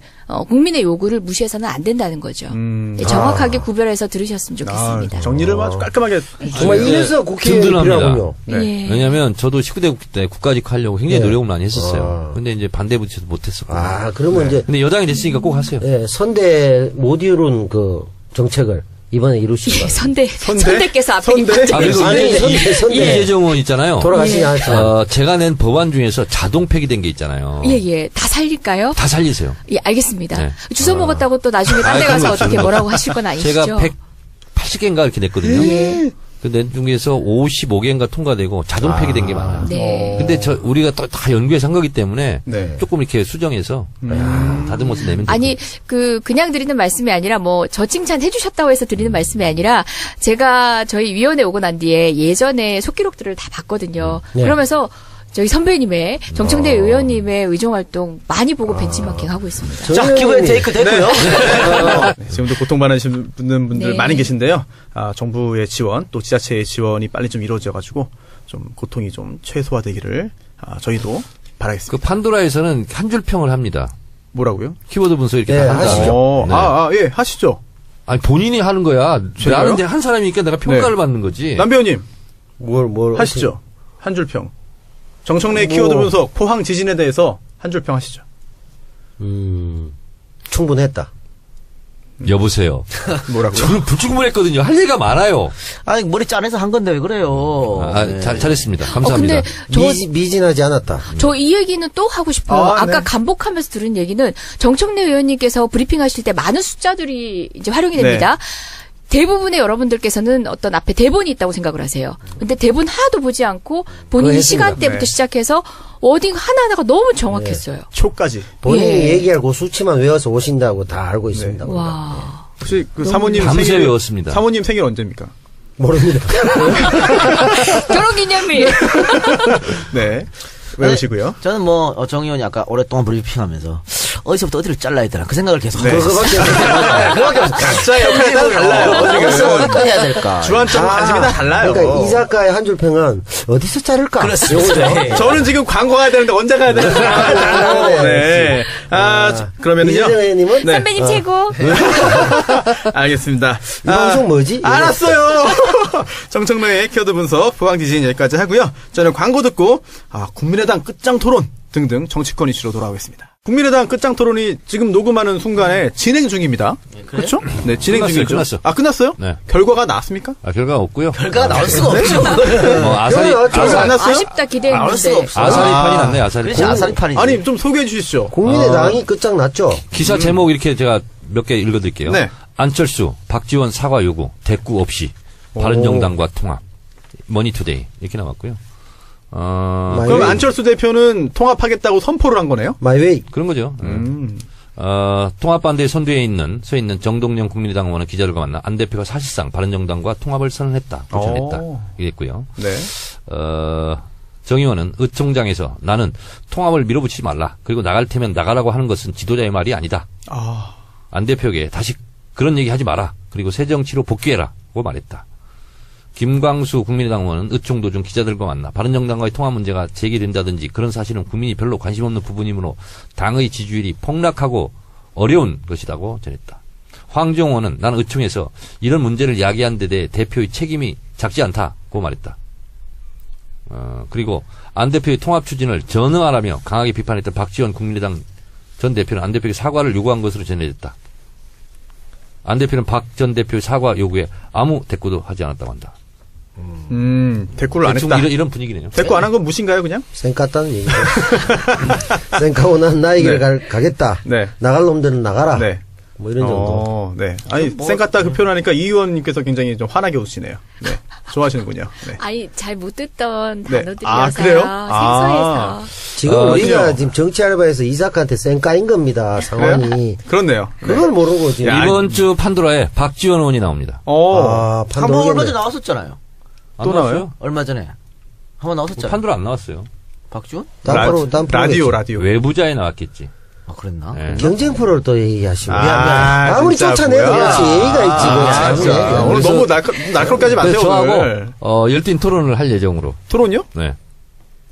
국민의 요구를 무시해서는 안 된다는 거죠. 네, 정확하게 구별해서 들으셨으면 좋겠습니다. 정리를 아주 깔끔하게. 정말 네. 이래서 국회에 든든합니다. 필요하군요. 네. 예. 왜냐하면 저도 19대 국회 때 국가직 하려고 굉장히 네. 노력을 많이 했었어요. 아. 근데 이제 반대 부딪혀서 못했었고. 그러면 이제 근데 여당이 됐으니까 꼭 하세요. 예, 선대 못 이룬 그 정책을 이번에 이루시기 예, 바랍니다. 선대께서 앞에 선대? 갑자기 그리고 아니, 이제 선대. 이재정 의원 있잖아요. 돌아가시지 않았지만 제가 낸 법안 중에서 자동 폐기된 게 있잖아요. 예. 다 살릴까요? 다 살리세요. 예, 알겠습니다. 네. 주워 먹었다고 또 나중에 딴 데 그런 가서 거 어떻게 뭐라고 하실 건 아니시죠? 제가 180개인가 이렇게 냈거든요. 근데 중에서 55개인가 통과되고 자동 폐기된 게 많아요. 네. 근데 우리가 또 다 연구해서 한 거기 때문에 네. 조금 이렇게 수정해서 다듬어서 내면 돼요. 아니, 그냥 드리는 말씀이 아니라 저 칭찬 해주셨다고 해서 드리는 말씀이 아니라 제가 저희 위원회 오고 난 뒤에 예전에 속기록들을 다 봤거든요. 네. 그러면서 저희 선배님의 정청래 의원님의 의정활동 많이 보고 벤치마킹 하고 있습니다. 자, 기부의 테이크 됐고요. 네, 지금도 고통받으시는 분들 네. 많이 계신데요. 정부의 지원, 또 지자체의 지원이 빨리 좀 이루어져가지고 좀 고통이 좀 최소화되기를 저희도 바라겠습니다. 그 판도라에서는 한 줄 평을 합니다. 뭐라고요? 키워드 분석 이렇게 네, 다 한다. 하시죠. 네. 예, 하시죠. 아니 본인이 하는 거야. 제가요? 나는 이제 한 사람이니까 내가 평가를 받는 거지. 남 배우님 뭘 하시죠. 한 줄 평. 정청래 뭐. 키워드 분석, 포항 지진에 대해서 한 줄 평 하시죠. 충분했다. 여보세요. 뭐라고요? 저는 불충분했거든요. 할 얘기가 많아요. 아니, 머리 짜내서 한 건데 왜 그래요? 네. 잘했습니다. 감사합니다. 근데 미진하지 않았다. 저 이 얘기는 또 하고 싶어요. 아까 네. 반복하면서 들은 얘기는 정청래 의원님께서 브리핑 하실 때 많은 숫자들이 이제 활용이 됩니다. 대부분의 여러분들께서는 어떤 앞에 대본이 있다고 생각을 하세요. 근데 대본 하나도 보지 않고 본인이 그거 시간대부터 네. 시작해서 워딩 하나하나가 너무 정확했어요. 초까지. 본인이 예. 얘기할 그 수치만 외워서 오신다고 다 알고 있습니다. 와. 혹시 그 사모님 밤새 생일 외웠습니다. 사모님 생일 언제입니까? 모릅니다. 결혼기념일. 네. 외우시고요. 저는 정 의원이 아까 오랫동안 브리핑하면서 어디서부터 어디를 잘라야 되나 그 생각을 계속 네. 하고 있어요. 그거밖에 없어요. 그거밖에 없어요. 각자의 역할이 다 달라요. 어디서 어디까지 해야 될까? 주안점 관심이 다 달라요. 그러니까 이 작가의 한 줄 평은 어디서 자를까? 그렇습니다. 네. 저는 지금 광고 가야 되는데 언제 가야 되나? 네. 그러면은요. 이재정 의원님은 네. 선배님 최고. 알겠습니다. 이 방송 뭐지? 알았어요. 정청래의 키워드 분석, 포항 디자인 여기까지 하고요. 저는 광고 듣고 국민의당 끝장 토론 등등 정치권 이슈로 돌아오겠습니다. 국민의당 끝장 토론이 지금 녹음하는 순간에 진행 중입니다. 그렇죠? 네, 진행 끝났어요, 중이죠. 끝났어. 끝났어요? 네. 결과가 나왔습니까? 결과가 없고요. 결과가 나올 수가 없죠. 아사리 결과 안 났어요? 아쉽다 나올 기대했는데. 수가 없어. 아사리판이 났네. 아사리판. 그렇지 아사리판이지. 아니, 좀 소개해 주시죠. 국민의당이 끝장났죠. 기사 제목 이렇게 제가 몇 개 읽어드릴게요. 네. 안철수, 박지원 사과 요구, 대꾸 없이 바른정당과 통합. 머니투데이 이렇게 나왔고요. 마이웨이. 그럼 안철수 대표는 통합하겠다고 선포를 한 거네요? 마이웨이. 그런 거죠. 통합 반대에 서 있는 정동영 국민의당 의원은 기자들과 만나 안 대표가 사실상 바른정당과 통합을 선언했다, 보전했다. 이랬고요. 네. 정 의원은 의총장에서 나는 통합을 밀어붙이지 말라. 그리고 나갈 테면 나가라고 하는 것은 지도자의 말이 아니다. 안 대표에게 다시 그런 얘기 하지 마라. 그리고 새정치로 복귀해라고 말했다. 김광수 국민의당 의원은 의총 도중 기자들과 만나 바른정당과의 통합 문제가 제기된다든지 그런 사실은 국민이 별로 관심 없는 부분이므로 당의 지지율이 폭락하고 어려운 것이라고 전했다. 황정 의원은 나는 의총에서 이런 문제를 이야기한 데 대해 대표의 책임이 작지 않다고 말했다. 그리고 안 대표의 통합 추진을 전응하라며 강하게 비판했던 박지원 국민의당 전 대표는 안 대표에게 사과를 요구한 것으로 전해졌다. 안 대표는 박 전 대표의 사과 요구에 아무 대꾸도 하지 않았다고 한다. 대꾸를 안 대충 했다. 이런 분위기네요. 대꾸 안 한 건 무신가요, 그냥? 쌩깠다는 얘기죠. 쌩까고 난 나의 길을 가겠다. 네. 나갈 놈들은 나가라. 네. 뭐 이런 정도. 네. 아니, 쌩깠다 그 표현하니까 이 의원님께서 굉장히 좀 환하게 웃으시네요. 네. 좋아하시는군요. 네. 아니 잘 못 듣던 네. 단어들이어서요. 그래요? 생소해서. 지금 우리가 그렇군요. 지금 정치 알바에서 이 작가한테 쌩까인 겁니다. 상황이. 그렇네요. 그걸 모르고 지금. 야, 이번 주 판도라에 박지원 의원이 나옵니다. 한번 얼마 판도겠네. 전에 나왔었잖아요. 안 또 나왔어요? 나와요? 얼마 전에 한번 나왔었잖아요. 판도라 안 나왔어요. 박지원? 라디오. 외부자에 나왔겠지. 그랬나? 네. 경쟁 프로를 또 얘기하시고. 아, 아무리 진짜 쫓아내도 뭐야. 그렇지. 예의가 있지. 아, 그렇지. 진짜. 오늘 그래서- 너무 날카롭까지 마세요, 그래서 오늘. 저하고 열띤 토론을 할 예정으로. 토론요? 네.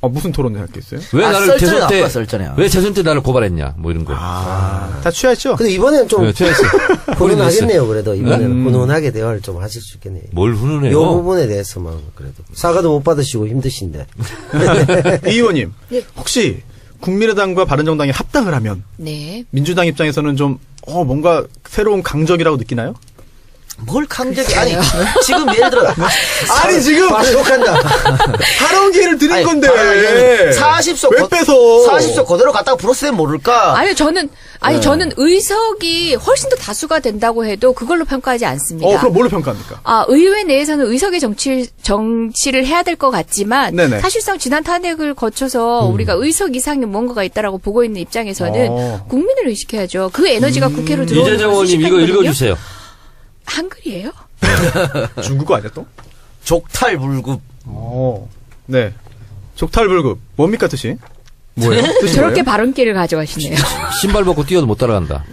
무슨 토론을 할 게 있어요? 왜 나를 썰전에 재선 때 나왔구나, 썰전에. 왜 재선 때 나를 고발했냐 뭐 이런 거. 다 취하했죠? 근데 이번엔 좀 네, 취했어. 훈훈하겠네요. 그래도 이번에는 네? 훈훈하게 대화를 좀 하실 수 있겠네요. 뭘 훈훈해요? 이 부분에 대해서만 그래도 사과도 못 받으시고 힘드신데. 이 의원님, 네. 혹시 국민의당과 바른정당이 합당을 하면 네. 민주당 입장에서는 좀 뭔가 새로운 강적이라고 느끼나요? 뭘 강제기 아니 지금 예를 들어 아니 지금 바로 욕한다. 하라운 기회를 드린 아니, 건데 바로 40석 왜 뺏어? 40석 그대로 갖다가 브로스면 모를까? 아니 저는 네. 저는 의석이 훨씬 더 다수가 된다고 해도 그걸로 평가하지 않습니다. 그럼 뭘로 평가합니까? 의회 내에서는 의석의 정치를 해야 될 것 같지만 네네. 사실상 지난 탄핵을 거쳐서 우리가 의석 이상의 뭔가가 있다라고 보고 있는 입장에서는 국민을 의식해야죠. 그 에너지가 국회로 들어오는 이재정 걸 의원님 이거 수식하거든요. 읽어주세요. 한글이에요? 중국어 아니야 또? 족탈불급. 네. 족탈불급. 뭡니까 뜻이? 뭐예요? 뜻이 저렇게 뭐예요? 발언기를 가져가시네요. 신발 벗고 뛰어도 못 따라간다.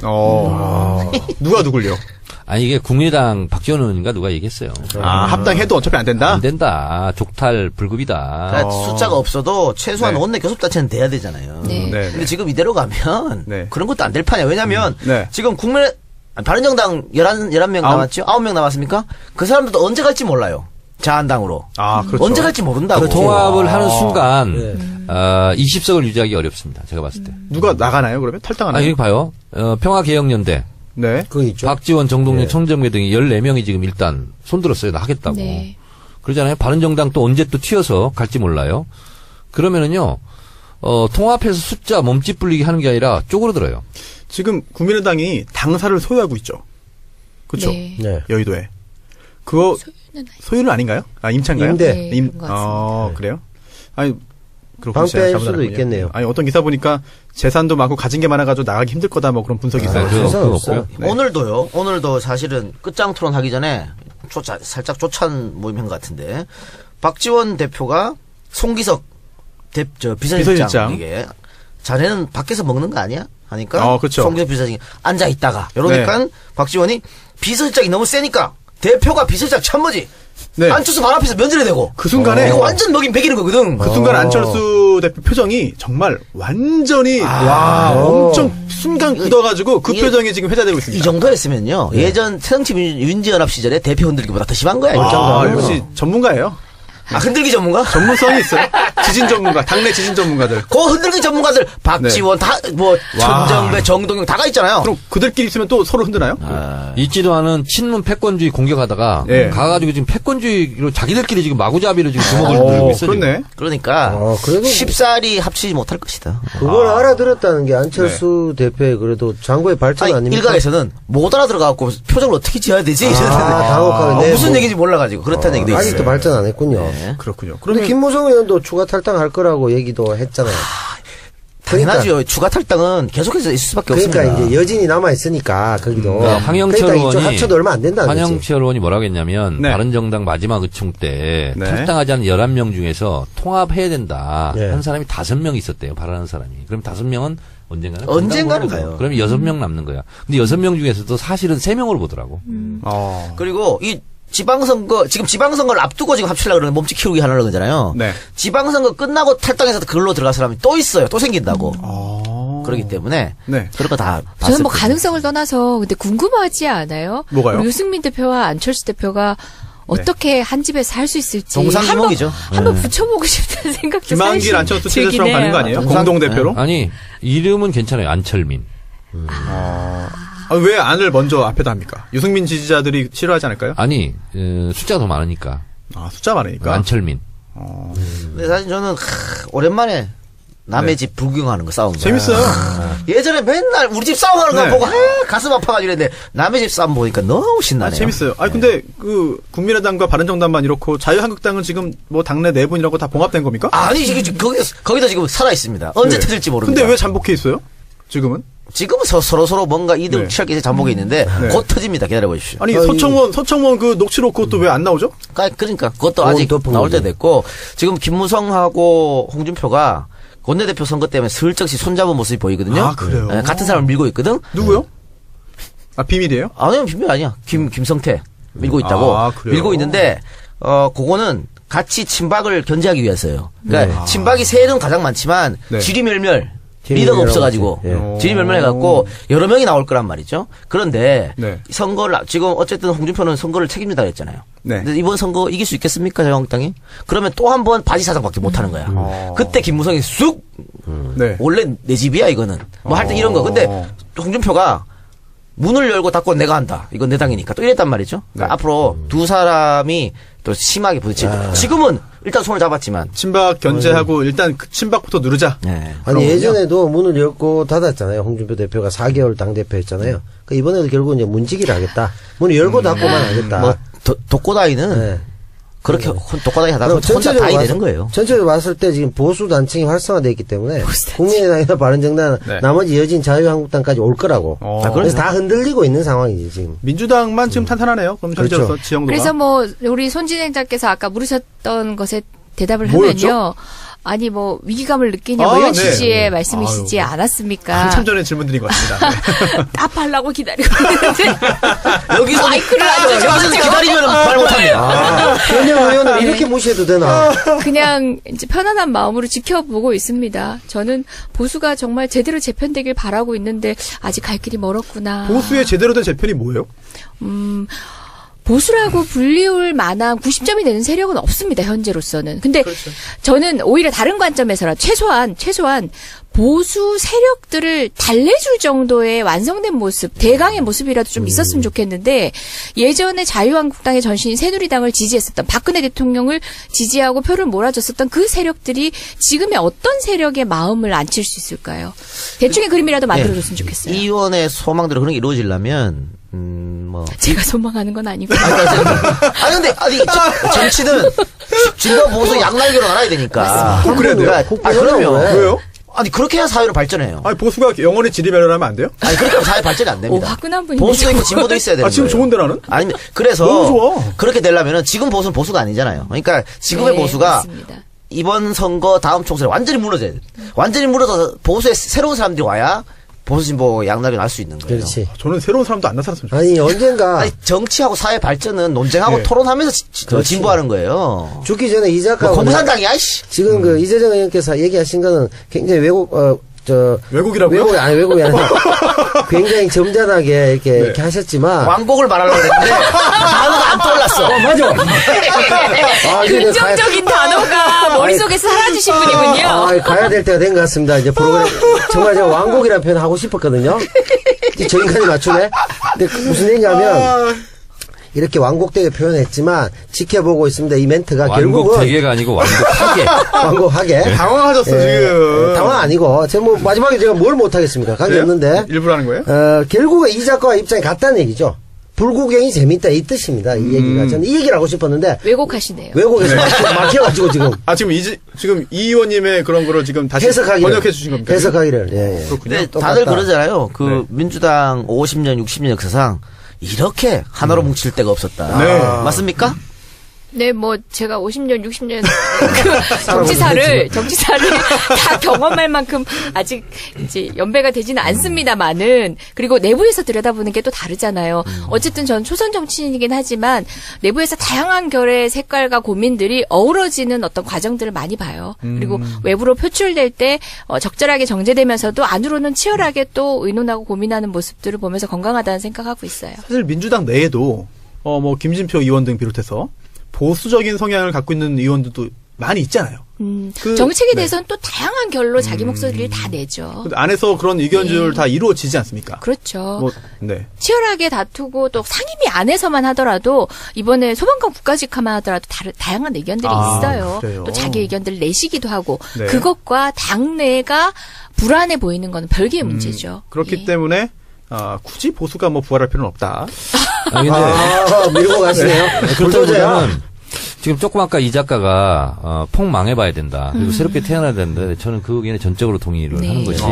누가 누굴요? 아니 이게 국민의당 박지원 의원인가 누가 얘기했어요. 합당해도 어차피 안 된다? 안 된다. 족탈 불급이다. 그러니까 숫자가 없어도 최소한 네. 원내 교섭단체는 돼야 되잖아요. 네. 네. 근데 지금 이대로 가면 네. 그런 것도 안 될 판이야. 왜냐면 네. 지금 바른정당 11명 남았죠? 9명 남았습니까? 그 사람들도 언제 갈지 몰라요. 자한당으로. 그렇죠. 언제 갈지 모른다고. 그 통합을 하는 네. 순간 20석을 유지하기 어렵습니다. 제가 봤을 때. 누가 나가나요, 그러면? 탈당하나요? 이렇게 봐요. 평화개혁연대, 네. 그거 있죠. 박지원, 정동영, 네. 천정배 등이 14명이 지금 일단 손들었어요. 나 하겠다고. 네. 그러잖아요. 바른정당 또 언제 또 튀어서 갈지 몰라요. 그러면은요, 통합해서 숫자 몸집 불리기 하는 게 아니라 쪼그러들어요. 지금 국민의당이 당사를 소유하고 있죠. 그렇죠. 네. 네. 여의도에. 그거 소유는 소유는 아닌가요? 임차인가요? 임대. 네, 그런 것 같습니다. 그래요? 아니 그렇군요. 방패일 잘못 수도 알았군요. 있겠네요. 아니 어떤 기사 보니까 재산도 많고 가진 게 많아가지고 나가기 힘들 거다 뭐 그런 분석이 있어요. 그거 없어요. 없고요. 네. 오늘도 사실은 끝장 토론 하기 전에 살짝 조찬 모임 한 것 같은데 박지원 대표가 송기석 비서실장 이게 자네는 밖에서 먹는 거 아니야? 하니까 그렇죠. 송기석 비서실장이 앉아 있다가 이러니까 박지원이 비서실장이 너무 세니까 대표가 비서실장 참모지. 네. 안철수 발 앞에서 면전에 대고 그 순간에 이거 완전 먹인 베기는 거거든. 그 순간 안철수 대표 표정이 정말 완전히 엄청 순간 굳어가지고 그 이게 표정이 지금 회자되고 있습니다. 이 정도 했으면요. 예전 새정치민주연합 시절에 대표 흔들기보다 더 심한 거야. 역시 전문가예요. 흔들기 전문가? 전문성이 있어요. 지진 전문가, 당내 지진 전문가들. 그 흔들기 전문가들 박지원 천정배, 정동영 다가 있잖아요. 그럼 그들끼리 있으면 또 서로 흔드나요? 있지도 않은 친문 패권주의 공격하다가 예. 가가지고 지금 패권주의로 자기들끼리 지금 마구잡이로 지금 주먹을 들고 있어. 지금. 그렇네. 그러니까 그래도 쉽사리 합치지 못할 것이다. 그걸 알아들었다는 게 안철수 대표의 그래도 장고의 발전 아니, 아닙니까? 일각에서는 못 알아들어갖고 표정을 어떻게 지어야 되지? 당혹하게. 무슨 얘기인지 몰라가지고 그렇다는 얘기도 아직도 있어요. 발전 안 했군요. 그렇군요. 근데 그러면 김무성 의원도 추가 탈당할 거라고 얘기도 했잖아요. 당연하죠. 추가 탈당은 계속해서 있을 수밖에 그러니까 없습니다. 이제 여진이 남아 있으니까 거기도. 황영철 그러니까 이쪽 의원이 합쳐도 얼마 안 된다는 거지. 황영철 의원이 뭐라고 했냐면 네. 바른정당 마지막 의총 때 네. 탈당하지 않은 11명 중에서 통합해야 된다. 네. 한 사람이 5명 있었대요. 바라는 사람이. 그럼 5명은 언젠가는 언젠가는 건강으로 가요. 그러면 6명 남는 거야. 근데 6명 중에서도 사실은 3명으로 보더라고. 그리고 이 지금 지방선거를 앞두고 지금 합치려고 그러는 몸집 키우기 하려고 그러잖아요. 네. 지방선거 끝나고 탈당해서 그걸로 들어갈 사람이 또 있어요. 또 생긴다고. 그렇기 때문에 네. 그런 거 다 저는 뭐 가능성을 떠나서 근데 궁금하지 않아요? 뭐가요? 우리 유승민 대표와 안철수 대표가 어떻게 한 집에서 할 수 있을지 동상이몽이죠. 한번 붙여보고 싶다는 생각도 김한길 사실 안철수 들긴 체제처럼 가는 거 해요. 아니에요? 공동 대표로? 아니, 이름은 괜찮아요. 안철민. 왜 안을 먼저 앞에다 합니까? 유승민 지지자들이 싫어하지 않을까요? 아니, 숫자가 더 많으니까. 숫자 많으니까. 안철민. 근데 사실 저는 오랜만에 남의 집 불구경하는 거 싸움. 재밌어요. 예전에 맨날 우리 집 싸움하는 거 네. 보고 가슴 아파가지고 이랬는데 남의 집 싸움 보니까 너무 신나네요. 재밌어요. 근데 그 국민의당과 바른정당만 이렇고 자유한국당은 지금 뭐 당내 내분이라고 다 봉합된 겁니까? 아니 지금 거기도 지금 살아 있습니다. 언제 네. 터질지 모릅니다. 근데 왜 잠복해 있어요? 지금은? 지금은 서로 뭔가 이득 네. 취할 게 잠복해 있는데 네. 곧 터집니다. 기다려 보십시오. 아니 서청원 그 녹취록 그것도 왜 안 나오죠? 그러니까 그것도 아직 나올 때 됐고 지금 김무성하고 홍준표가 원내대표 선거 때문에 슬쩍씩 손잡은 모습이 보이거든요. 그래요? 네, 같은 사람을 밀고 있거든. 누구요? 비밀이에요? 아니요, 비밀 아니야. 김성태 밀고 있다고. 그래요? 밀고 있는데, 그거는 같이 친박을 견제하기 위해서요. 그러니까 친박이 세는 가장 많지만 네. 지리멸멸. 리더가 없어가지고 지리멸멸해갖고 여러 명이 나올 거란 말이죠. 그런데 네. 선거를 지금 어쨌든 홍준표는 선거를 책임진다 그랬잖아요. 네. 근데 이번 선거 이길 수 있겠습니까 자유한국당이? 그러면 또 한 번 바지 사장밖에 못하는 거야. 그때 김무성이 쑥 네. 원래 내 집이야 이거는 뭐 할 때 이런 거. 근데 홍준표가 문을 열고 닫고 내가 한다. 이건 내 당이니까 또 이랬단 말이죠. 그러니까 앞으로 두 사람이 또 심하게 부딪힐 때. 지금은 일단 손을 잡았지만. 친박 견제하고 일단 그 친박부터 누르자. 네. 아니 예전에도 문을 열고 닫았잖아요. 홍준표 대표가 4개월 당대표였잖아요. 그러니까 이번에도 결국 이제 문지기를 하겠다. 문을 열고 닫고만 하겠다. 뭐 독고다이는 네. 그렇게 독고다이 하다가 혼자 다이 되는 거예요. 전체적으로 봤을 때 지금 보수 단층이 활성화되어 있기 때문에 국민의당이나 바른정당은 네. 나머지 여진 자유한국당까지 올 거라고. 그래서 다 흔들리고 있는 상황이지 지금. 민주당만 지금 탄탄하네요. 그럼 그렇죠. 현재로서 지형도가. 그래서 뭐 우리 손진행자께서 아까 물으셨던 것에 대답을 뭐였죠? 하면요. 아니 뭐 위기감을 느끼냐 뭐 이런 네. 취지의 말씀이시지 않았습니까? 한참 전에 질문 드린 것 같습니다. 네. 답하려고 기다리고 있는데 여기서 여기서 기다리면 말 못합니다. 현영 의원을 이렇게 무시해도 되나? 그냥 이제 편안한 마음으로 지켜보고 있습니다. 저는 보수가 정말 제대로 재편되길 바라고 있는데 아직 갈 길이 멀었구나. 보수의 제대로 된 재편이 뭐예요? 보수라고 불리울 만한 90점이 되는 세력은 없습니다. 현재로서는. 근데 저는 오히려 다른 관점에서라 최소한 보수 세력들을 달래줄 정도의 완성된 모습, 대강의 모습이라도 좀 있었으면 좋겠는데 예전에 자유한국당의 전신인 새누리당을 지지했었던 박근혜 대통령을 지지하고 표를 몰아줬었던 그 세력들이 지금의 어떤 세력의 마음을 안칠 수 있을까요? 대충의 그림이라도 만들어줬으면 좋겠어요. 이 의원의 소망대로 그런 게 이루어지려면 뭐 제가 소망하는 건 아니고. 근데 정치는 진보 보수 양날개로 갈아야 되니까. 그래야 돼요? 그러면 왜요? 아니 그렇게 해야 사회로 발전해요. 아니, 보수가 영원히 지리멸렬하면 안 돼요? 아니 그렇게 하면 사회 발전이 안 오, 됩니다. 화끈한 분이네. 보수도 있고 진보도 있어야 되는 거예요. 지금 좋은데 나는? 아니 그래서 너무 좋아. 그렇게 되려면은 지금 보수는 보수가 아니잖아요. 그러니까 지금의 네, 보수가 맞습니다. 이번 선거 다음 총선에 완전히 무너져야 돼. 완전히 무너져서 보수에 새로운 사람들이 와야 보수 진보 양날개 날 수 있는 거예요. 그렇지. 저는 새로운 사람도 안 나타났으면 좋겠어요. 아니 언젠가 아니, 정치하고 사회 발전은 논쟁하고 예. 토론하면서 그렇지. 진보하는 거예요. 죽기 전에 이 작가 뭐 공산당이야, 씨. 지금 그 이재정 의원께서 얘기하신 거는 굉장히 외국이라고요? 외국이 아니라 굉장히 점잖하게 이렇게 하셨지만 왕복을 말하려고 했는데 단어가 안 떠올랐어. 맞아. 긍정적인 단어가 머릿속에서 사라지신 분이군요. 가야 될 때가 된 것 같습니다. 이제 프로그램 정말 제가 왕곡이라는 표현 하고 싶었거든요. 저 인간이 맞추네. 근데 무슨 얘기냐면 이렇게 왕곡되게 표현했지만 지켜보고 있습니다. 이 멘트가 결국은 완곡되게가 아니고 완곡하게. 왕곡하게. 당황하셨어, 지금. 당황 아니고 제가 뭐 마지막에 제가 뭘 못하겠습니까? 관계 없는데. 일부러 하는 거예요? 결국은 이 작가와 입장이 같다는 얘기죠. 불구경이 재밌다 이 뜻입니다. 이 얘기가 저는 이 얘기를 하고 싶었는데 왜곡하시네요. 외국에서 막혀가지고 지금 지금 이 의원님의 그런 거를 지금 다시 해석하기를 번역해 주신 겁니까? 해석하기를. 예. 그렇군요. 근데 똑같다. 다들 그러잖아요. 그 네. 민주당 50년, 60년 역사상 이렇게 하나로 뭉칠 때가 없었다. 네. 맞습니까? 네, 뭐 제가 50년, 60년 그 정치사를 다 경험할 만큼 아직 이제 연배가 되지는 않습니다만은 그리고 내부에서 들여다보는 게 또 다르잖아요. 어쨌든 전 초선 정치인이긴 하지만 내부에서 다양한 결의 색깔과 고민들이 어우러지는 어떤 과정들을 많이 봐요. 그리고 외부로 표출될 때 적절하게 정제되면서도 안으로는 치열하게 또 의논하고 고민하는 모습들을 보면서 건강하다는 생각하고 있어요. 사실 민주당 내에도 뭐 김진표 의원 등 비롯해서 보수적인 성향을 갖고 있는 의원들도 많이 있잖아요. 정책에 대해서는 또 다양한 결로 자기 목소리를 다 내죠. 근데 안에서 그런 의견들 다 이루어지지 않습니까? 그렇죠. 네. 치열하게 다투고 또 상임위 안에서만 하더라도 이번에 소방관 국가직화만 하더라도 다양한 의견들이 있어요. 그래요? 또 자기 의견들을 내시기도 하고 네. 그것과 당내가 불안해 보이는 건 별개의 문제죠. 그렇기 예. 때문에 굳이 보수가 뭐 부활할 필요는 없다. 아니, 근데 밀고 가시네요. 그렇다면 지금 조금 아까 이 작가가 폭 망해봐야 된다. 그리고 새롭게 태어나야 된다. 저는 그 의견에 전적으로 동의를 네. 하는 것이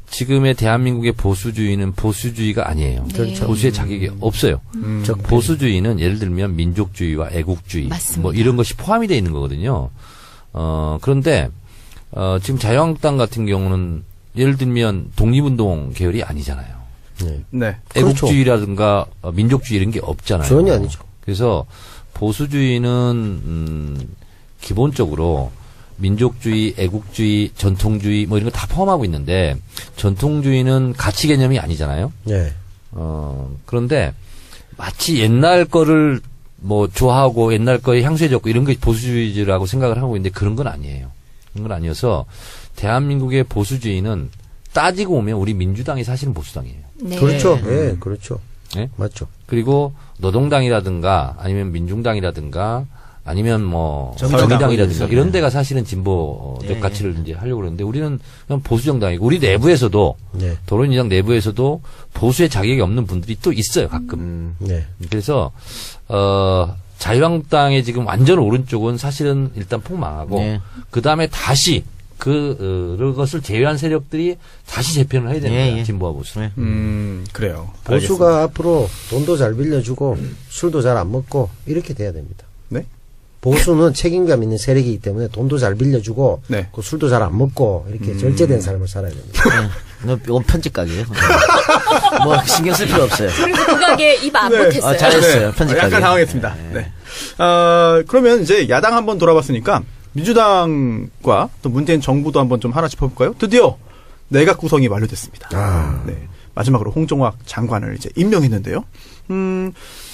지금의 대한민국의 보수주의는 보수주의가 아니에요. 그렇죠. 보수의 자격이 없어요. 보수주의는 예를 들면 민족주의와 애국주의 맞습니다. 뭐 이런 것이 포함이 되어 있는 거거든요. 그런데 지금 자유한국당 같은 경우는 예를 들면 독립운동 계열이 아니잖아요. 네. 애국주의라든가 민족주의 이런 게 없잖아요. 전혀 아니죠. 그래서 보수주의는 기본적으로 민족주의, 애국주의, 전통주의 뭐 이런 거 다 포함하고 있는데 전통주의는 가치 개념이 아니잖아요. 네. 그런데 마치 옛날 거를 뭐 좋아하고 옛날 거에 향수해졌고 이런 게 보수주의라고 생각을 하고 있는데 그런 건 아니에요. 그런 건 아니어서 대한민국의 보수주의는 따지고 보면 우리 민주당이 사실은 보수당이에요. 네. 그렇죠. 예, 그렇죠. 네? 맞죠. 그리고 노동당이라든가 아니면 민중당이라든가 아니면 뭐 정의당. 정의당이라든가 이런 데가 사실은 진보적 예, 가치를 이제 하려고 그러는데 우리는 그냥 보수 정당이고 우리 내부에서도 네. 도론이당 내부에서도 보수의 자격이 없는 분들이 또 있어요 가끔. 네. 그래서 자유한국당의 지금 완전 오른쪽은 사실은 일단 폭망하고 네. 그 다음에 다시 그것을 제외한 세력들이 다시 재편을 해야 됩니다. 예. 진보와 보수. 네. 그래요. 보수가 앞으로 돈도 잘 빌려주고 술도 잘 안 먹고 이렇게 돼야 됩니다. 네? 보수는 책임감 있는 세력이기 때문에 돈도 잘 빌려주고 네. 그 술도 잘 안 먹고 이렇게 절제된 삶을 살아야 됩니다. 이건 편집각이에요. 뭐 신경 쓸 필요 없어요. 그리고 그 가게 입 안 네. 못했어요. 잘했어요. 편집각이. 약간 당황했습니다. 네. 그러면 이제 야당 한번 돌아봤으니까 민주당과 또 문재인 정부도 한번 좀 하나 짚어볼까요? 드디어 내각 구성이 완료됐습니다. 네. 마지막으로 홍종학 장관을 이제 임명했는데요.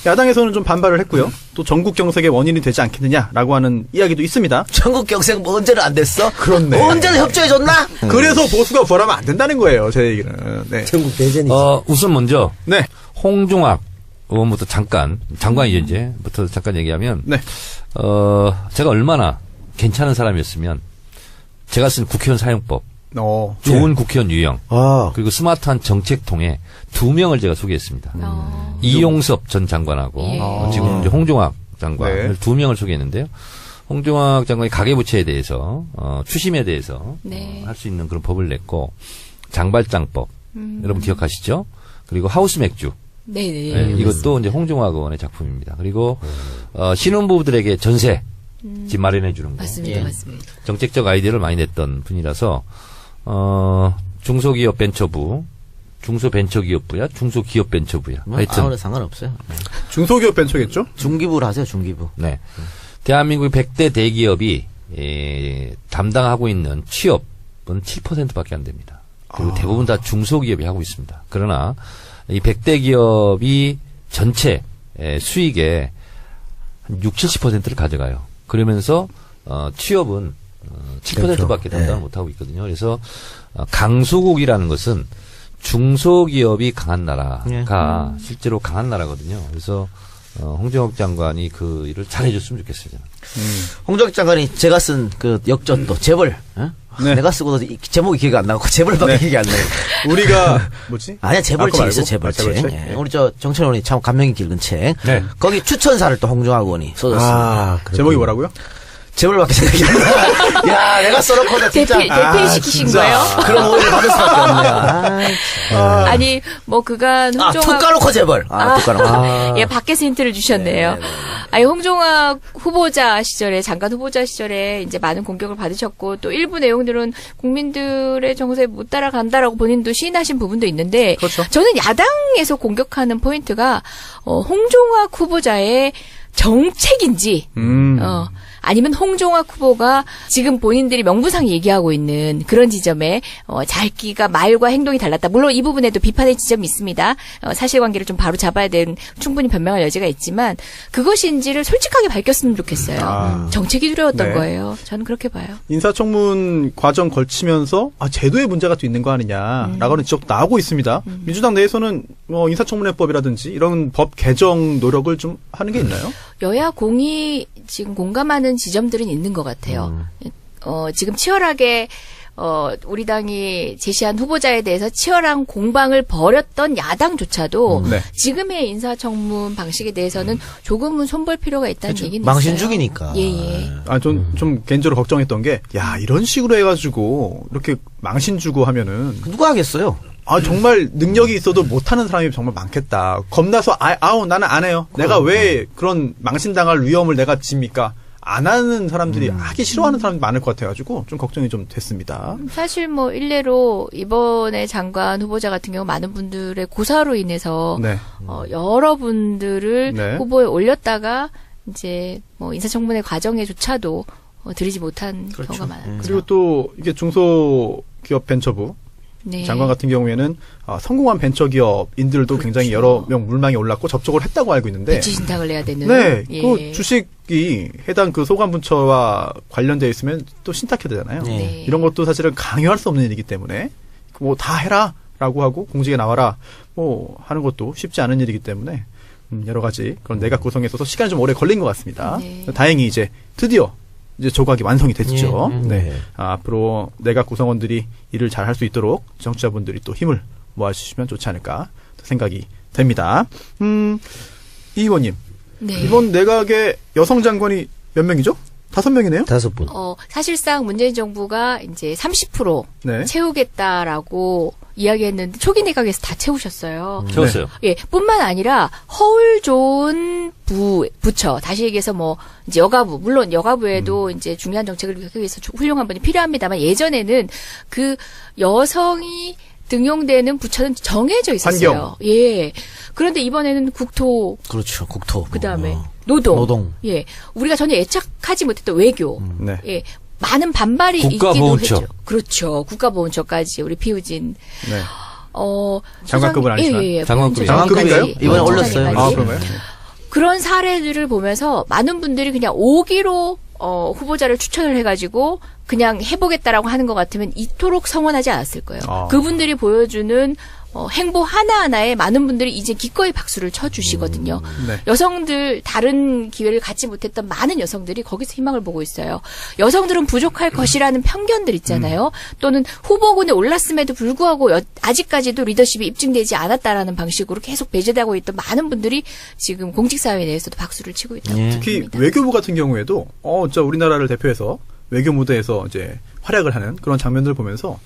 야당에서는 좀 반발을 했고요. 또 전국 경색의 원인이 되지 않겠느냐라고 하는 이야기도 있습니다. 전국 경색 뭐 언제는 안 됐어? 그렇네. 언제는 협조해줬나? 그래서 보수가 부활하면 안 된다는 거예요. 제 얘기는. 네. 전국 대전이죠. 우선 먼저 네. 홍종학 의원부터 장관이죠 이제부터 잠깐 얘기하면 네. 제가 얼마나 괜찮은 사람이었으면 제가 쓴 국회의원 사용법, 좋은 국회의원 유형, 그리고 스마트한 정책 통해 2명을 제가 소개했습니다. 이용섭 전 장관하고 예. 지금 이제 홍종학 장관 네. 2명을 소개했는데요. 홍종학 장관이 가계부채에 대해서 추심에 대해서 네. 할 수 있는 그런 법을 냈고 장발장법 여러분 기억하시죠? 그리고 하우스 맥주 네네. 네, 이것도 이제 홍종학 의원의 작품입니다. 그리고 신혼부부들에게 전세 집 마련해 주는 거 맞습니다, 예. 맞습니다. 정책적 아이디어를 많이 냈던 분이라서 중소기업 벤처부 중소벤처기업부야 중소기업벤처부야 하여튼 아무래도 상관없어요. 네. 중소기업 벤처겠죠? 중기부를 하세요, 중기부. 네. 대한민국 100대 대기업이 담당하고 있는 취업은 7%밖에 안 됩니다. 그리고 대부분 다 중소기업이 하고 있습니다. 그러나 이 100대 기업이 전체 수익의 한 60-70%를 가져가요. 그러면서 취업은 7%밖에 담당을 못하고 있거든요. 그래서 강소국이라는 것은 중소기업이 강한 나라가 실제로 강한 나라거든요. 그래서 홍종학 장관이 그 일을 잘해줬으면 좋겠어요. 저는. 홍종학 장관이 제가 쓴 그 역전도 재벌. 어? 네. 내가 쓰고도 제목이 기억이 안 나고 재벌밖에 기억이 안 나요. 우리가 뭐지? 아니야 재벌책 그거 있어 말고? 재벌책. 재벌책? 예. 우리 저 정철 의원이 참 감명이 깊은 책. 네. 거기 추천사를 또 홍종학 의원이 써줬습니다. 제목이 뭐라고요? 재벌밖에 생각이 안 나. 야 내가 써놓고 나 진짜 대필시키신 진짜. 거예요? 그런 오해를 받을 수밖에 없네요. 아니, 뭐, 그간 툭 홍종학. 까놓고 재벌. 툭 까놓고. 예, 밖에서 힌트를 주셨네요. 아니, 홍종학 후보자 시절에, 장관 후보자 시절에 이제 많은 공격을 받으셨고, 또 일부 내용들은 국민들의 정서에 못 따라간다라고 본인도 시인하신 부분도 있는데, 그렇죠. 저는 야당에서 공격하는 포인트가, 홍종학 후보자의 정책인지, 아니면 홍종학 후보가 지금 본인들이 명분상 얘기하고 있는 그런 지점에 자기가 말과 행동이 달랐다. 물론 이 부분에도 비판의 지점이 있습니다. 사실관계를 좀 바로 잡아야 되는 충분히 변명할 여지가 있지만 그것인지를 솔직하게 밝혔으면 좋겠어요. 정책이 두려웠던 네. 거예요. 저는 그렇게 봐요. 인사청문 과정 걸치면서 제도에 문제가 또 있는 거 아니냐라고 하는 지적도 나오고 있습니다. 민주당 내에서는 인사청문회법이라든지 이런 법 개정 노력을 좀 하는 게 있나요? 여야 공이 지금 공감하는 지점들은 있는 것 같아요. 지금 치열하게 우리 당이 제시한 후보자에 대해서 치열한 공방을 벌였던 야당조차도 네. 지금의 인사청문 방식에 대해서는 조금은 손볼 필요가 있다는 얘기는 망신 있어요. 중이니까. 예. 좀 개인적으로 걱정했던 게, 이런 식으로 해가지고, 이렇게 망신 주고 하면은, 누가 하겠어요? 정말 능력이 있어도 못하는 사람이 정말 많겠다. 겁나서, 나는 안 해요. 내가 왜 그런 망신당할 위험을 내가 집니까? 안 하는 사람들이 하기 싫어하는 사람이 많을 것 같아가지고 좀 걱정이 좀 됐습니다. 사실 뭐 일례로 이번에 장관 후보자 같은 경우 많은 분들의 고사로 인해서 네. 여러분들을 네. 후보에 올렸다가 이제 뭐 인사청문회 과정에조차도 들이지 못한 경우가 많아요. 그리고 또 이게 중소기업 벤처부 네. 장관 같은 경우에는 성공한 벤처기업인들도 굉장히 여러 명 물망에 올랐고 접촉을 했다고 알고 있는데 배치 신탁을 내야 되는. 네, 예. 그 주식이 해당 그 소관부처와 관련되어 있으면 또 신탁해야 되잖아요. 네. 이런 것도 사실은 강요할 수 없는 일이기 때문에 뭐 다 해라라고 하고 공직에 나와라 뭐 하는 것도 쉽지 않은 일이기 때문에 여러 가지 그런 내각 구성에 있어서 시간이 좀 오래 걸린 것 같습니다. 네. 다행히 이제 드디어 이제 조각이 완성이 됐죠. 예. 네. 앞으로 내각 구성원들이 일을 잘 할 수 있도록 정치자분들이 또 힘을 모아주시면 좋지 않을까 생각이 됩니다. 이 의원님. 네. 이번 내각의 여성 장관이 몇 명이죠? 5명이네요? 5분. 사실상 문재인 정부가 이제 30% 네. 채우겠다라고 이야기했는데 초기 내각에서 다 채우셨어요. 채웠어요. 예, 뿐만 아니라 허울 좋은 부처, 다시 얘기해서 뭐 이제 여가부, 물론 여가부에도 이제 중요한 정책을 하기 위해서 훌륭한 분이 필요합니다만 예전에는 그 여성이 등용되는 부처는 정해져 있었어요. 환경. 예. 그런데 이번에는 국토, 그렇죠. 국토. 그다음에 노동. 노동. 예. 우리가 전혀 예측하지 못했던 외교. 네. 예. 많은 반발이 있기도 국가보훈처. 했죠. 그렇죠. 국가보훈처까지 우리 피우진. 네. 장관급은 아니지만. 예. 장관급이요. 장관급인가요? 이번에 올렸어요. 그런가요? 그런 사례들을 보면서 많은 분들이 그냥 오기로 후보자를 추천을 해가지고 그냥 해보겠다라고 하는 것 같으면 이토록 성원하지 않았을 거예요. 그분들이 보여주는 행보 하나하나에 많은 분들이 이제 기꺼이 박수를 쳐주시거든요. 네. 여성들 다른 기회를 갖지 못했던 많은 여성들이 거기서 희망을 보고 있어요. 여성들은 부족할 것이라는 편견들 있잖아요. 또는 후보군에 올랐음에도 불구하고 아직까지도 리더십이 입증되지 않았다라는 방식으로 계속 배제되고 있던 많은 분들이 지금 공직사회에 대해서도 박수를 치고 있다고 특히 합니다. 외교부 같은 경우에도 진짜 우리나라를 대표해서 외교 무대에서 이제 활약을 하는 그런 장면들을 보면서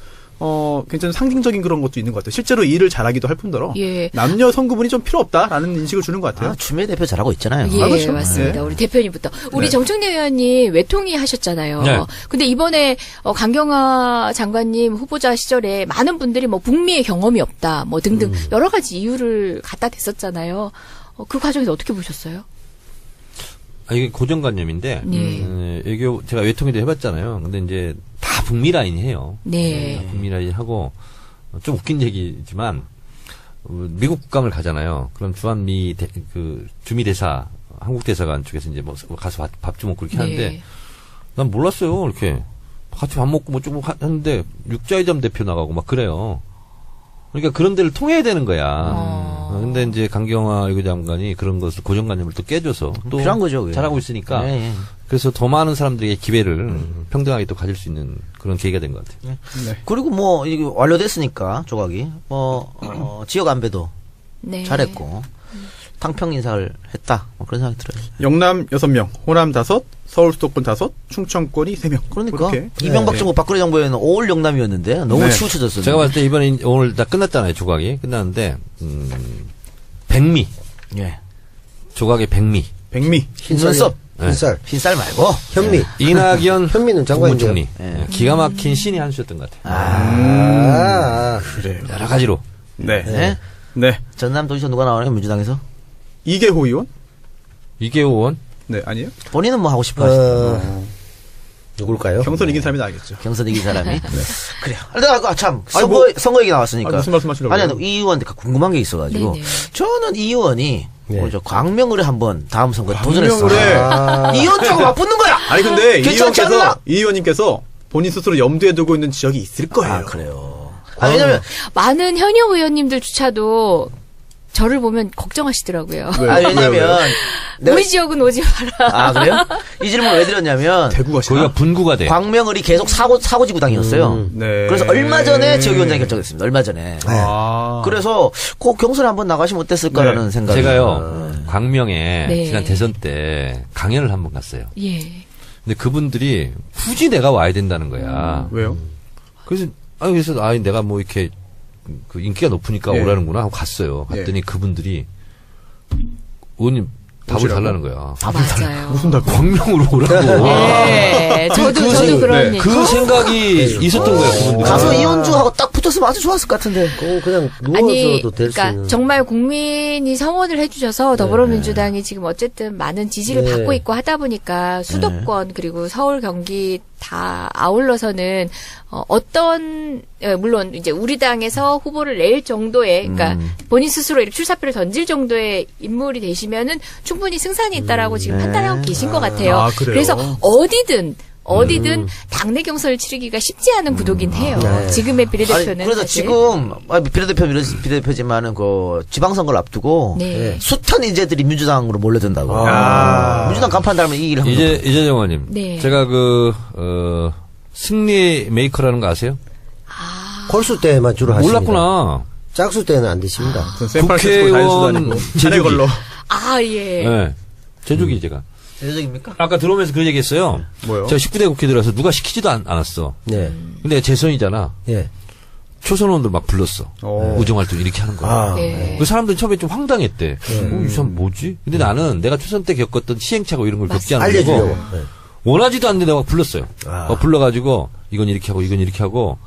굉장히 상징적인 그런 것도 있는 것 같아요. 실제로 일을 잘하기도 할 뿐더러 예. 남녀 성구분이 좀 필요 없다라는 인식을 주는 것 같아요. 추미애 대표 잘하고 있잖아요. 예, 그렇죠. 맞습니다. 네. 우리 대표님부터. 우리 네. 정청래 의원님 외통위 하셨잖아요. 네. 근데 이번에 강경화 장관님 후보자 시절에 많은 분들이 뭐 북미의 경험이 없다, 뭐 등등 여러 가지 이유를 갖다 댔었잖아요. 그 과정에서 어떻게 보셨어요? 이게 고정관념인데, 네. 외교, 제가 외통위도 해봤잖아요. 근데 이제 다 북미 라인이에요. 네. 북미 라인 하고, 좀 웃긴 얘기지만, 미국 국감을 가잖아요. 그럼 주한미, 주미 대사, 한국 대사관 쪽에서 이제 뭐 가서 밥 좀 먹고 이렇게 네. 하는데, 난 몰랐어요. 이렇게. 같이 밥 먹고 뭐 조금 하는데, 육자회점 대표 나가고 막 그래요. 그러니까 그런 데를 통해야 되는 거야. 근데 이제 강경화 외교장관이 그런 것을 고정관념을 또 깨줘서 또 필요한 거죠, 그게. 잘하고 있으니까. 예, 예. 그래서 더 많은 사람들에게 기회를 평등하게 또 가질 수 있는 그런 계기가 된 것 같아요. 네. 그리고 뭐 이게 완료됐으니까 조각이 지역 안배도 네. 잘했고 탕평 인사를 했다. 뭐 그런 생각이 들어요. 영남 6명, 호남 5, 서울 수도권 5, 충청권이 3명. 그러니까 그렇게. 이명박 네. 정부 박근혜 정부에는 5월 영남이었는데 너무 네. 치우쳐졌어요. 제가 봤을 때 이번에 오늘 다 끝났잖아요, 조각이. 끝났는데, 백미. 예. 조각의 백미. 백미. 눈썹 흰쌀, 흰쌀 말고 현미. 이낙연 현미는 장관이죠. 국무총리. 기가 막힌 신이 한 수였던 것 같아요. 그래요. 여러 가지로. 네. 네. 네. 전남도지사 누가 나오나요 민주당에서? 이계호 의원? 이계호 의원. 네, 아니에요? 본인은 뭐 하고 싶어 하시나요? 누굴까요? 경선 이긴 사람이 나겠죠. 경선 이긴 사람이. 그래요. 내가 참 아니, 선거 얘기 나왔으니까. 무슨 말씀 하시려고요? 아니, 이 의원한테 궁금한 게 있어가지고. 네네. 저는 이 의원이 네. 광명을에 한번 다음 선거에 도전했어. 광명을에. 이 의원하고 맞붙는 거야. 아니 근데 이 괜찮지 않나? 의원님께서 본인 스스로 염두에 두고 있는 지역이 있을 거예요. 아 그래요. 왜냐면 많은 현역 의원님들조차도 저를 보면 걱정하시더라고요. 왜냐면 내가- 우리 지역은 오지 마라. 아 그래요? 이 질문 왜 드렸냐면 대구 가시나? 거기가 분구가 돼. 광명을이 계속 사고지구당이었어요. 네. 그래서 얼마 전에 지역위원장이 결정됐습니다. 얼마 전에. 아. 그래서 꼭 경선에 한번 나가시면 어땠을까라는 네. 생각이. 제가요, 광명에 네. 지난 대선 때 강연을 한번 갔어요. 예. 근데 그분들이 굳이 내가 와야 된다는 거야. 왜요? 그래서 내가 뭐 이렇게 그 인기가 높으니까 예. 오라는구나 하고 갔어요. 갔더니 그분들이 의원님 답을 오시라고? 달라는 거야. 맞아요. 무슨 답? 광명으로 오라고. 예. 저도 그런 네, 얘기. 그 생각이 있었던 거예요. 그분들. 가서 이현주하고 딱 붙었으면 아주 좋았을 것 같은데. 그냥 아니, 누워서도 될 수 그러니까 있는. 정말 국민이 성원을 해주셔서 더불어민주당이 지금 어쨌든 많은 지지를 네. 받고 있고 하다 보니까 수도권 그리고 서울, 경기 다 아울러서는 물론 이제 우리 당에서 후보를 낼 정도의 그러니까 본인 스스로 이렇게 출사표를 던질 정도의 인물이 되시면은 충분히 승산이 있다라고 지금 판단하고 계신 것 같아요. 아, 그래요? 그래서 어디든 당내 경선을 치르기가 쉽지 않은 구도긴 해요. 네. 지금의 비례대표는 그래서 사실. 지금 비례대표지만은 그 지방선거를 앞두고 네. 숱한 인재들이 민주당으로 몰려든다고. 아. 민주당 간판 달면 이기를 합니다. 이재정 의원님. 네. 제가 승리 메이커라는 거 아세요? 콜수 때만 주로 하십니다. 몰랐구나. 짝수 때는 안 되십니다. 샌프란시스코 다닐 수도 아니고 국회의원 자네 걸로. 아, 예. 네. 제주기 제가. 대적입니까? 아까 들어오면서 그 얘기했어요. 뭐요? 제가 19대 국회 들어서 누가 시키지도 않았어. 네. 근데 재선이잖아. 예. 초선원들 막 불렀어. 오. 우정활동 이렇게 하는 거야. 아. 네. 그 사람들 처음에 좀 황당했대. 이 사람 뭐지? 근데 나는 내가 초선 때 겪었던 시행착오 이런 걸 겪지 않고 알려주려고. 네. 원하지도 않는데 내가 불렀어요. 아. 불러가지고 이건 이렇게 하고 이건 이렇게 하고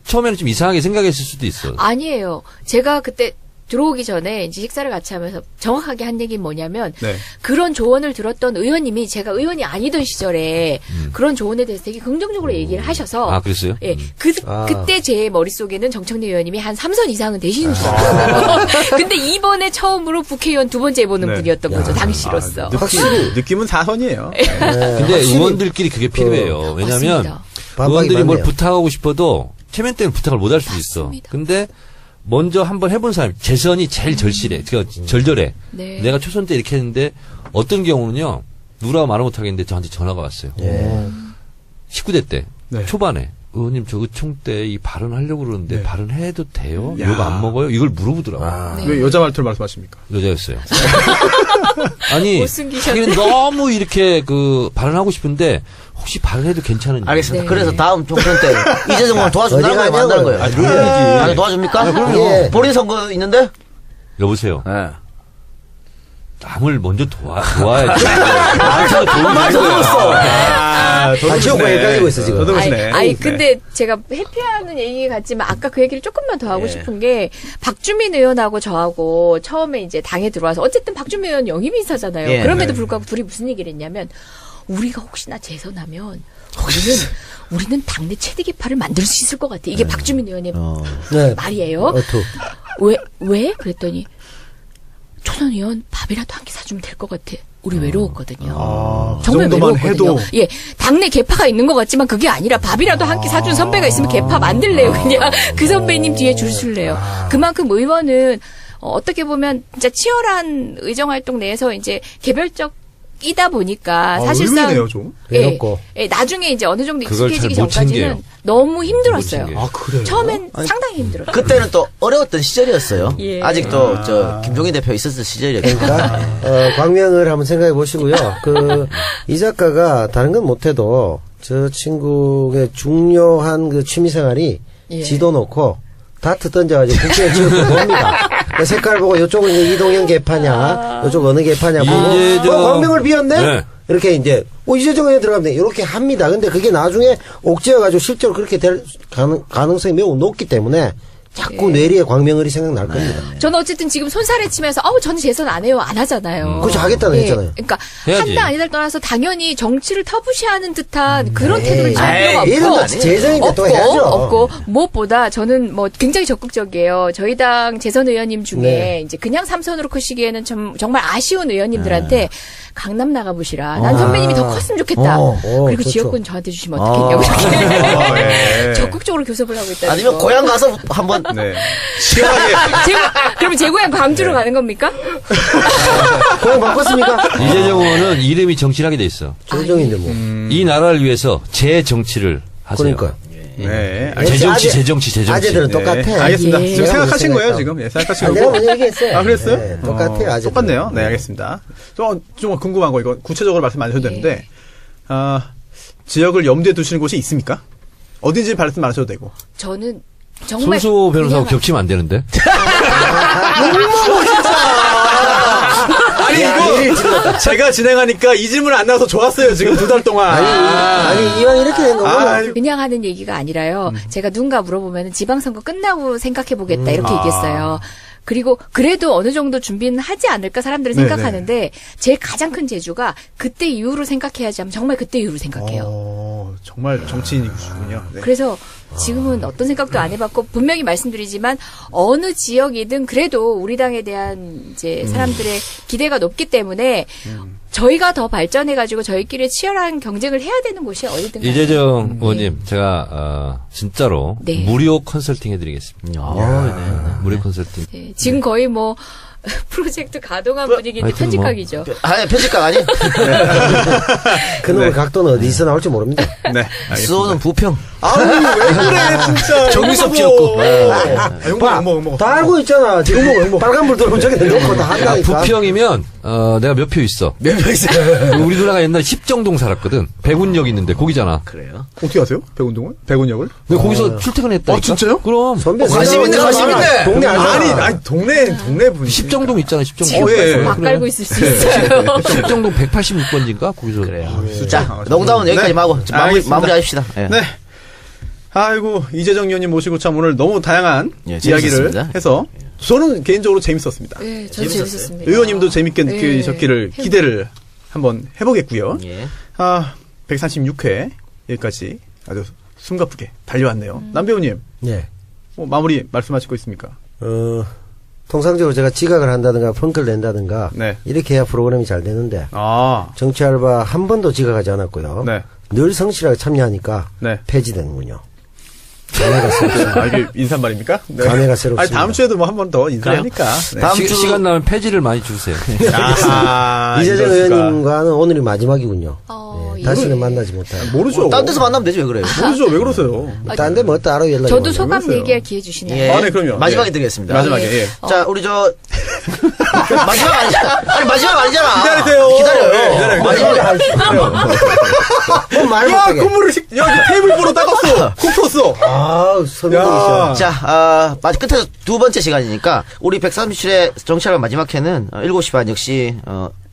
처음에는 좀 이상하게 생각했을 수도 있어. 아니에요. 제가 그때 들어오기 전에 이제 식사를 같이 하면서 정확하게 한 얘기는 뭐냐면 네. 그런 조언을 들었던 의원님이 제가 의원이 아니던 시절에 그런 조언에 대해서 되게 긍정적으로 얘기를 하셔서 아, 그랬어요? 예. 아. 그때 제 머릿속에는 정청래 의원님이 한 3선 이상은 되시는 줄 알았어요. 근데 이번에 처음으로 국회의원 두 번째 해보는 네. 분이었던 거죠. 당시로서. 느낌은 4선이에요. 네, 근데 확실히 의원들끼리 그게 필요해요. 왜냐면 맞습니다. 반박이 의원들이 뭘 많네요. 부탁하고 싶어도 체면 때문에 부탁을 못 할 수도 있어. 맞습니다. 근데 먼저 한번 해본 사람, 재선이 제일 절실해. 그러니까 절절해. 네. 내가 초선 때 이렇게 했는데 어떤 경우는요, 누구라고 말을 못하겠는데 저한테 전화가 왔어요. 19대 때, 네. 초반에. 의원님, 저 의총 때 이 발언하려고 그러는데 네. 발언해도 돼요? 야. 욕 안 먹어요? 이걸 물어보더라고요. 네. 왜 여자 말투를 말씀하십니까? 여자였어요. 아니, 못 숨기셨네. 자기는 너무 이렇게 발언하고 싶은데 혹시 발언해도 괜찮은지. 알겠습니다. 네. 그래서 다음 총선 때 이재정 의원 도와준다는 거예요? 어디 만다는 거예요? 아니, 물론이지. 아니, 도와줍니까? 그럼요. 본인 선거 있는데? 여보세요. 네. 남을 먼저 도와야지. 남을 도움을 지옥과 헷갈리고 있어, 지금. 더듬으시네. 아니, 근데 제가 회피하는 얘기 같지만 아까 그 얘기를 조금만 더 하고 싶은 게 박주민 의원하고 저하고 처음에 이제 당에 들어와서 어쨌든 박주민 의원 영입 인사잖아요. 예. 그럼에도 네. 불구하고 둘이 무슨 얘기를 했냐면 우리가 혹시나 재선하면 우리는 당내 최대 기파를 만들 수 있을 것 같아. 이게 박주민 의원의 네. 말이에요. 어투. 왜? 그랬더니 초선 의원 밥이라도 한 끼 사주면 될 것 같아. 우리 외로웠거든요. 그 정말 정도만 외로웠거든요. 해도. 예, 당내 개파가 있는 것 같지만 그게 아니라 밥이라도 한 끼 사준 선배가 있으면 개파 만들래요. 그냥 그 선배님 뒤에 줄 설래요. 그만큼 의원은 어떻게 보면 진짜 치열한 의정활동 내에서 이제 개별적이다 보니까 사실상 의외네요, 좀. 외롭고. 예, 나중에 이제 어느 정도 그걸 익숙해지기 잘못 챙겨요. 전까지는 너무 힘들었어요. 못 챙겨요. 아, 그래요? 처음엔 상당히 힘들었어요. 그때는 또 어려웠던 시절이었어요. 예. 아직도 저 김종인 대표 있었을 시절이었어요. 그러니까 광명을 한번 생각해 보시고요. 이 작가가 다른 건 못해도 저 친구의 중요한 그 취미생활이 예. 지도 놓고 다트 던져가지고 국회에 지금 봅니다. 그 색깔 보고 이쪽은 이제 이동형 개파냐, 이쪽 어느 개파냐 보고 이재정. 광명을 비웠네. 네. 이렇게 이제 이재정 의원 들어가면 돼. 이렇게 합니다. 근데 그게 나중에 옥죄어가지고 실제로 그렇게 될 가능성이 매우 높기 때문에 자꾸 뇌리에 광명을이 생각날 겁니다. 저는 어쨌든 지금 손살에 치면서 저는 재선 안 해요. 안 하잖아요. 그렇죠. 하겠다는 했잖아요. 그러니까 해야지. 한다 아니다를 떠나서 당연히 정치를 터부시하는 듯한 그런 태도를 취할 에이, 필요가 이런 없고 거 아니에요. 재정인데 또 해야죠. 없고 무엇보다 저는 뭐 굉장히 적극적이에요. 저희 당 재선 의원님 중에 네. 이제 그냥 삼선으로 크시기에는 정말 아쉬운 의원님들한테 강남 나가보시라. 난 선배님이 더 컸으면 좋겠다. 그리고 그렇죠. 지역군 저한테 주시면 어떻겠냐고 이렇게 예. 적극적으로 교섭을 하고 있다는 아니면 거. 고향 가서 한번 네. 시원하게. 그러면 제 고향 광주로 가는 겁니까? 고향 바꿨습니까? 이재정 의원은 이름이 정치하게 돼 있어. 재정인데 뭐. 이 나라를 위해서 제 정치를 하세요. 그러니까. 네. 재정치, 재정치. 아재들은 네, 똑같아. 알겠습니다. 예. 지금 생각하신 내가 거예요, 먼저 지금? 예, 생각하신 내가 거고. 먼저 얘기했어요. 아, 그랬어요? 네, 똑같아요, 아재들. 똑같네요. 네, 알겠습니다. 좀 궁금한 거, 이거 구체적으로 말씀 안 하셔도 되는데, 지역을 염두에 두시는 곳이 있습니까? 어딘지 말씀 안 하셔도 되고. 저는 정말 손수 변호사하고 그냥 겹치면 안 되는데. 아니, 이거, 제가 진행하니까 이 질문 안 나와서 좋았어요, 지금 2달 동안. 아니, 이왕 이렇게 된 거구나. 그냥 하는 얘기가 아니라요. 제가 누군가 물어보면 지방선거 끝나고 생각해보겠다 이렇게 얘기했어요. 그리고 그래도 어느 정도 준비는 하지 않을까 사람들은 네네. 생각하는데 제 가장 큰 재주가 그때 이후로 생각해야지 하면 정말 그때 이후로 생각해요. 정말 정치인이시군요. 네. 그래서 지금은 어떤 생각도 안 해봤고 분명히 말씀드리지만 어느 지역이든 그래도 우리 당에 대한 이제 사람들의 기대가 높기 때문에 저희가 더 발전해가지고 저희끼리 치열한 경쟁을 해야 되는 곳이 어디든 간에. 이재정 의원님, 제가 진짜로 네. 무료 컨설팅 해드리겠습니다. 무료 컨설팅. 네, 지금 거의 뭐 프로젝트 가동한 분위기인데 하여튼 뭐. 편집각이죠. 아니 편집각 아니? 그놈의 각도는 어디서 나올지 모릅니다. 네. 수호는 부평. 아우, 왜 그래, 진짜. 정유섭 지었고. 욕먹어. 다 알고 있잖아. 지금 빨간불 들어오면 저기 넣고 다 한다니까. 부평이면 내가 몇 표 있어. 몇 명 있어요? 우리 누나가 옛날에 십정동 살았거든. 백운역 있는데 거기잖아. 그래요? 어떻게 아세요? 백운동을? 백운역을? 근데 거기서 출퇴근했다니까. 아, 진짜요? 그럼. 선배 관심 있네, 관심 있네. 동네 알잖아. 아니, 동네 분이. 십정동 있잖아. 십정동. 지금 예, 예. 막 깔고 있을 수 있어요. 십정동 186번지인가 거기서. 그래요. 예. 자, 농담은 여기까지 네. 하고 알겠습니다. 마무리하십시다. 예. 네. 아이고, 이재정 의원님 모시고 참 오늘 너무 다양한 예, 이야기를 재밌었습니다. 해서 저는 개인적으로 재밌었습니다. 네, 저도 재밌었습니다. 의원님도 재밌게 네. 느끼셨기를 기대를 한번 해보겠고요. 예. 136회 여기까지 아주 숨가쁘게 달려왔네요. 남배우님, 예. 마무리 말씀하실 거 있습니까? 통상적으로 제가 지각을 한다든가 펑크를 낸다든가 네. 이렇게 해야 프로그램이 잘 되는데 정치 알바 한 번도 지각하지 않았고요. 네. 늘 성실하게 참여하니까 네. 폐지되는군요. 감회가 새롭습니다. 아, 이게 인사말입니까? 네. 감회가 새롭습니다. 아니, 다음 주에도 뭐 한 번 더 인사하니까. 네. 다음 주 시간 나면 폐지를 많이 주세요. 아하, 이재정 이럴 수가. 의원님과는 오늘이 마지막이군요. 예. 다시는 만나지 못할. 모르죠. 딴 데서 만나면 되죠, 왜 그래요? 모르죠. 왜 그러세요? 딴데 뭐 따로 연락이 저도 오네요. 소감 모르겠어요. 얘기할 기회 주시나요? 예. 아, 네, 그럼요. 마지막에 예. 드리겠습니다. 마지막에, 예. 예. 자, 우리 마지막 아니잖아. 아니, 마지막 아니잖아. 기다리세요. 기다려요. 네, 기다려요. 마지막에 말 야, 못하게. 콧물을 야, 테이블 보러 닦았어. 코 풀었어. 아, 선배님이셔. 자, 끝에서 두 번째 시간이니까, 우리 137회 정치알바 마지막 회는 7시 반 역시,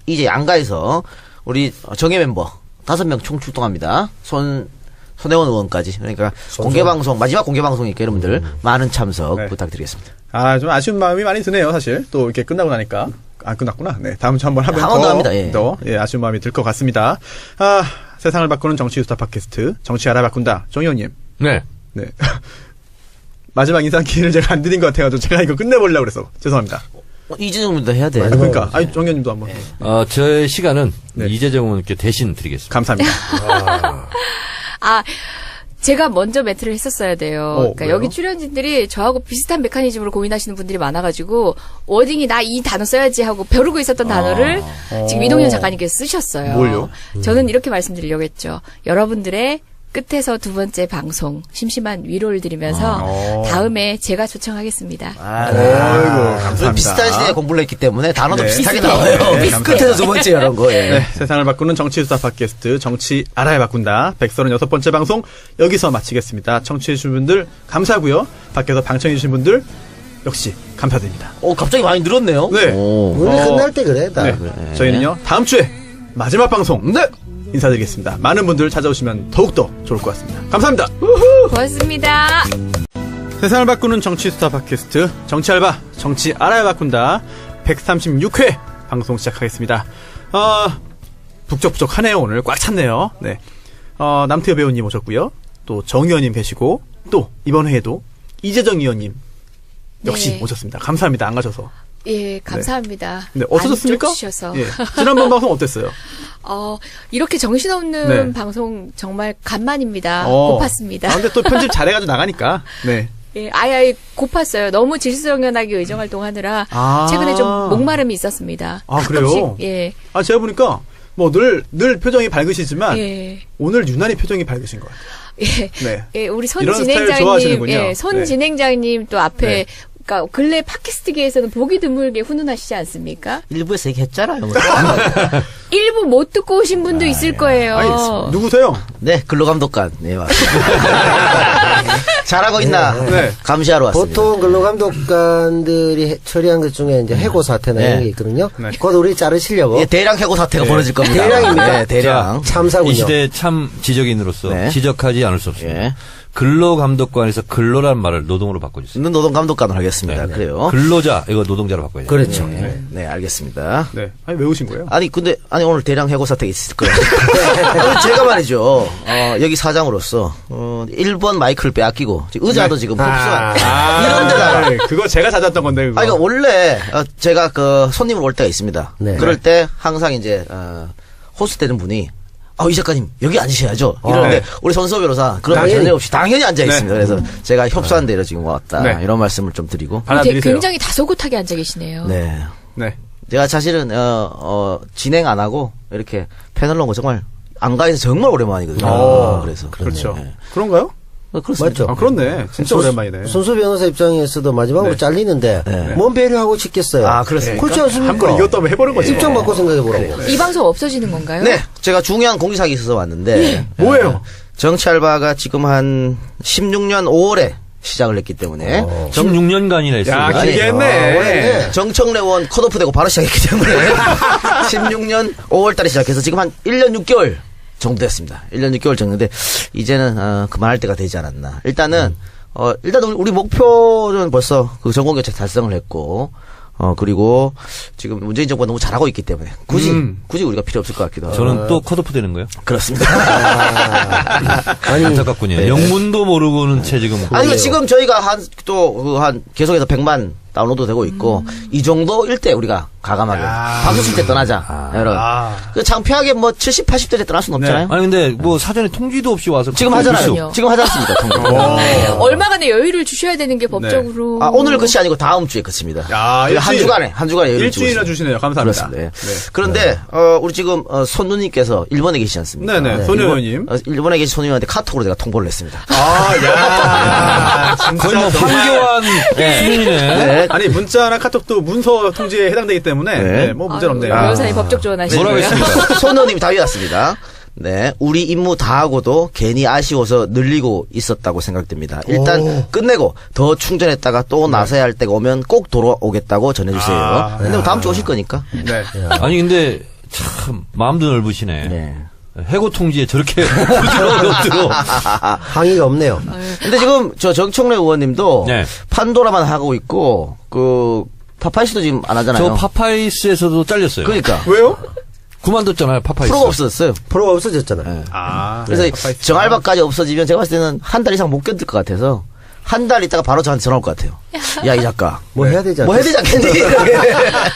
이제 양가에서 우리 정예 멤버 5명 총 출동합니다. 손혜원 의원까지. 그러니까 공개방송, 마지막 공개방송이니까 여러분들 많은 참석 네. 부탁드리겠습니다. 아, 좀 아쉬운 마음이 많이 드네요, 사실. 또 이렇게 끝나고 나니까. 안 끝났구나. 네, 다음 주 한번 하면 한번 더 합니다, 예. 아쉬운 마음이 들 것 같습니다. 아, 세상을 바꾸는 정치 스타 팟캐스트, 정치 알아 바꾼다. 정 의원님. 네. 네. 마지막 인사 기회를 제가 안 드린 것 같아가지고 제가 이거 끝내보려고 그래서 죄송합니다. 이재정도 해야 돼. 그러니까, 아니, 정 의원님도 한번. 저의 시간은 네. 이재정 의원께 대신 드리겠습니다. 감사합니다. 아, 제가 먼저 매트를 했었어야 돼요. 그러니까 왜요? 여기 출연진들이 저하고 비슷한 메커니즘으로 고민하시는 분들이 많아가지고 워딩이 나 이 단어 써야지 하고 벼르고 있었던 단어를 지금 이동현 작가님께서 쓰셨어요. 뭘요? 저는 이렇게 말씀드리려고 했죠. 여러분들의 끝에서 두 번째 방송 심심한 위로를 드리면서 다음에 제가 초청하겠습니다. 아이고, 감사합니다. 비슷한 시대에 공부를 했기 때문에 단어도 네. 비슷하게 비슷해요. 나와요. 네, 끝에서 두 번째 이런 거. 예. 네, 세상을 바꾸는 정치 수다 팟캐스트 정치 알아야 바꾼다 136번째 방송 여기서 마치겠습니다. 청취해주신 분들 감사하고요. 밖에서 방청해주신 분들 역시 감사드립니다. 갑자기 많이 늘었네요. 네. 원래 끝날 때 그래, 다. 네. 저희는요 다음 주에 마지막 방송 인사드리겠습니다. 많은 분들 찾아오시면 더욱더 좋을 것 같습니다. 감사합니다. 고맙습니다. 세상을 바꾸는 정치 스타 팟캐스트 정치 알바 정치 알아야 바꾼다 136회 방송 시작하겠습니다. 북적북적하네요. 오늘 꽉 찼네요. 네. 남태호 배우님 오셨고요. 또 정 의원님 계시고 또 이번 회에도 이재정 의원님 역시 네. 오셨습니다. 감사합니다. 안 가셔서. 예, 감사합니다. 네, 어떠셨습니까? 많이 주셔서. 예. 지난번 방송 어땠어요? 이렇게 정신없는 네. 방송 정말 간만입니다. 고팠습니다. 근데 또 편집 잘해가지고 나가니까. 네. 예, 아예 고팠어요. 너무 질서정연하게 의정활동하느라 최근에 좀 목마름이 있었습니다. 아, 그래요? 가끔씩, 예. 제가 보니까 뭐 늘 표정이 밝으시지만 예. 오늘 유난히 표정이 밝으신 것 같아요. 예. 네. 예, 우리 손 이런 스타일 진행자님, 좋아하시는군요. 예, 손 네. 진행자님 또 앞에, 네. 그러니까 근래 팟캐스트계에서는 보기 드물게 훈훈하시지 않습니까? 일부에서 얘기했잖아요. 일부 못 듣고 오신 분도 있을 거예요. 아니, 누구세요? 네, 근로감독관. 네, 맞습니다. 잘하고 있나? 네. 감시하러 왔습니다. 보통 근로감독관들이 처리한 것 중에 이제 해고 사태나 네. 이런 게 있거든요. 네. 곧 우리 자르시려고. 예, 대량 해고 사태가 벌어질 겁니다. 대량입니까? 네, 대량. 참사군요. 이 시대의 참 지적인으로서 네. 지적하지 않을 수 없습니다. 예. 근로감독관에서 근로란 말을 노동으로 바꿔주세요. 있는 노동감독관을 하겠습니다. 그래요. 근로자 이거 노동자로 바꿔야 돼요. 그렇죠. 네, 알겠습니다. 네. 아니, 왜 오신 거예요? 근데 오늘 대량 해고 사태가 있을 거예요. 제가 말이죠. 여기 사장으로서 1번 마이크를 빼앗기고 지금 의자도 지금 흡수한 이런 데다가 그거 제가 찾았던 건데, 그거. 그러니까 원래 제가 손님을 올 때가 있습니다. 네. 그럴 때 항상 이제 호스트 되는 분이 이 작가님 여기 앉으셔야죠. 이러는데 네. 우리 손수호 변호사 그런 거 당연히. 전혀 없이 당연히 앉아 있습니다. 네. 그래서 제가 협소한 데로 지금 왔다 네. 이런 말씀을 좀 드리고. 받아들이세요. 굉장히 다소곳하게 앉아 계시네요. 네. 네. 제가 사실은 진행 안 하고 이렇게 패널로 온 거 정말 안가에서 정말 오랜만이거든요. 그래서 그렇죠. 네. 그런가요? 그렇습니다. 맞죠? 그렇네. 진짜 오랜만이네. 손수 변호사 입장에서도 마지막으로 네. 잘리는데 네. 뭔 배려하고 싶겠어요. 그렇습니까? 그렇지 않습니까? 한번 이것도 한번 해보는 거지. 입장 바꿔 생각해보라고. 이 방송 없어지는 건가요? 네, 제가 중요한 공지사항이 있어서 왔는데 뭐예요? 정치 알바가 지금 한 16년 5월에 시작을 했기 때문에 16년간이나 했어요. 야, 아니, 길게 했네. 정청래원 컷오프 되고 바로 시작했기 때문에 16년 5월 달에 시작해서 지금 한 1년 6개월 정도 됐습니다. 1년 6개월 정도인데 이제는 그만할 때가 되지 않았나. 일단 우리 목표는 벌써 그 전공교체 달성을 했고 그리고 지금 문재인 정부가 너무 잘하고 있기 때문에 굳이 우리가 필요 없을 것 같기도 하고. 저는 또 컷오프 되는 거예요? 그렇습니다. 안타깝군요. 영문도 모르고는 채 지금. 아니, 지금 저희가 계속해서 100만 다운로드 되고 있고 이 정도일 때 우리가 과감하게 박수 칠 때 떠나자. 여러분. 그 창피하게 뭐 70, 80대에 떠날 수는 없잖아요. 아니 근데 뭐 사전에 통지도 없이 와서 지금 그럴 수 하잖아요. 있어. 지금 하지 않습니까? 통지. 얼마간의 여유를 주셔야 되는 게 법적으로. 오늘 끝이 아니고 다음 주에 끝입니다. 야, 한 주간에 여유를 주고 일주일이나 있습니다. 주시네요. 감사합니다. 그렇습니다. 그런데 우리 지금 손누님께서 일본에 계시지 않습니까? 네네. 손 의원님. 일본에 계신 손 의원한테 카톡으로 제가 통보를 했습니다. 진짜 거의 뭐 정말. 황교안 수준이네. 네. 아니 문자나 카톡도 문서 통지에 해당되기 때문에 네. 뭐 문제는 없네요. 변호사님 법적 조언하시네요. 뭐라고 했습니까? 손 의원님이 답이었습니다. 네, 우리 임무 다 하고도 괜히 아쉬워서 늘리고 있었다고 생각됩니다. 일단 끝내고 더 충전했다가 또 나서야 할 때가 오면 꼭 돌아오겠다고 전해주세요. 근데 뭐 다음 주 오실 거니까. 네. 아니 근데 참 마음도 넓으시네. 네. 해고 통지에 저렇게 부드러운 것들로. 항의가 없네요. 근데 지금 저 정청래 의원님도 네. 판도라만 하고 있고 그 파파이스도 지금 안 하잖아요. 저 파파이스에서도 잘렸어요. 그러니까 왜요? 그만뒀잖아요, 파파이스. 프로가 없어졌어요. 프로가 없어졌잖아요. 그래서 파파이스. 정알바까지 없어지면 제가 봤을 때는 한 달 이상 못 견딜 것 같아서 한 달 있다가 바로 저한테 전화 올 것 같아요. 야, 이 작가. 뭐 해야 되지 뭐 해야 되지 않겠니?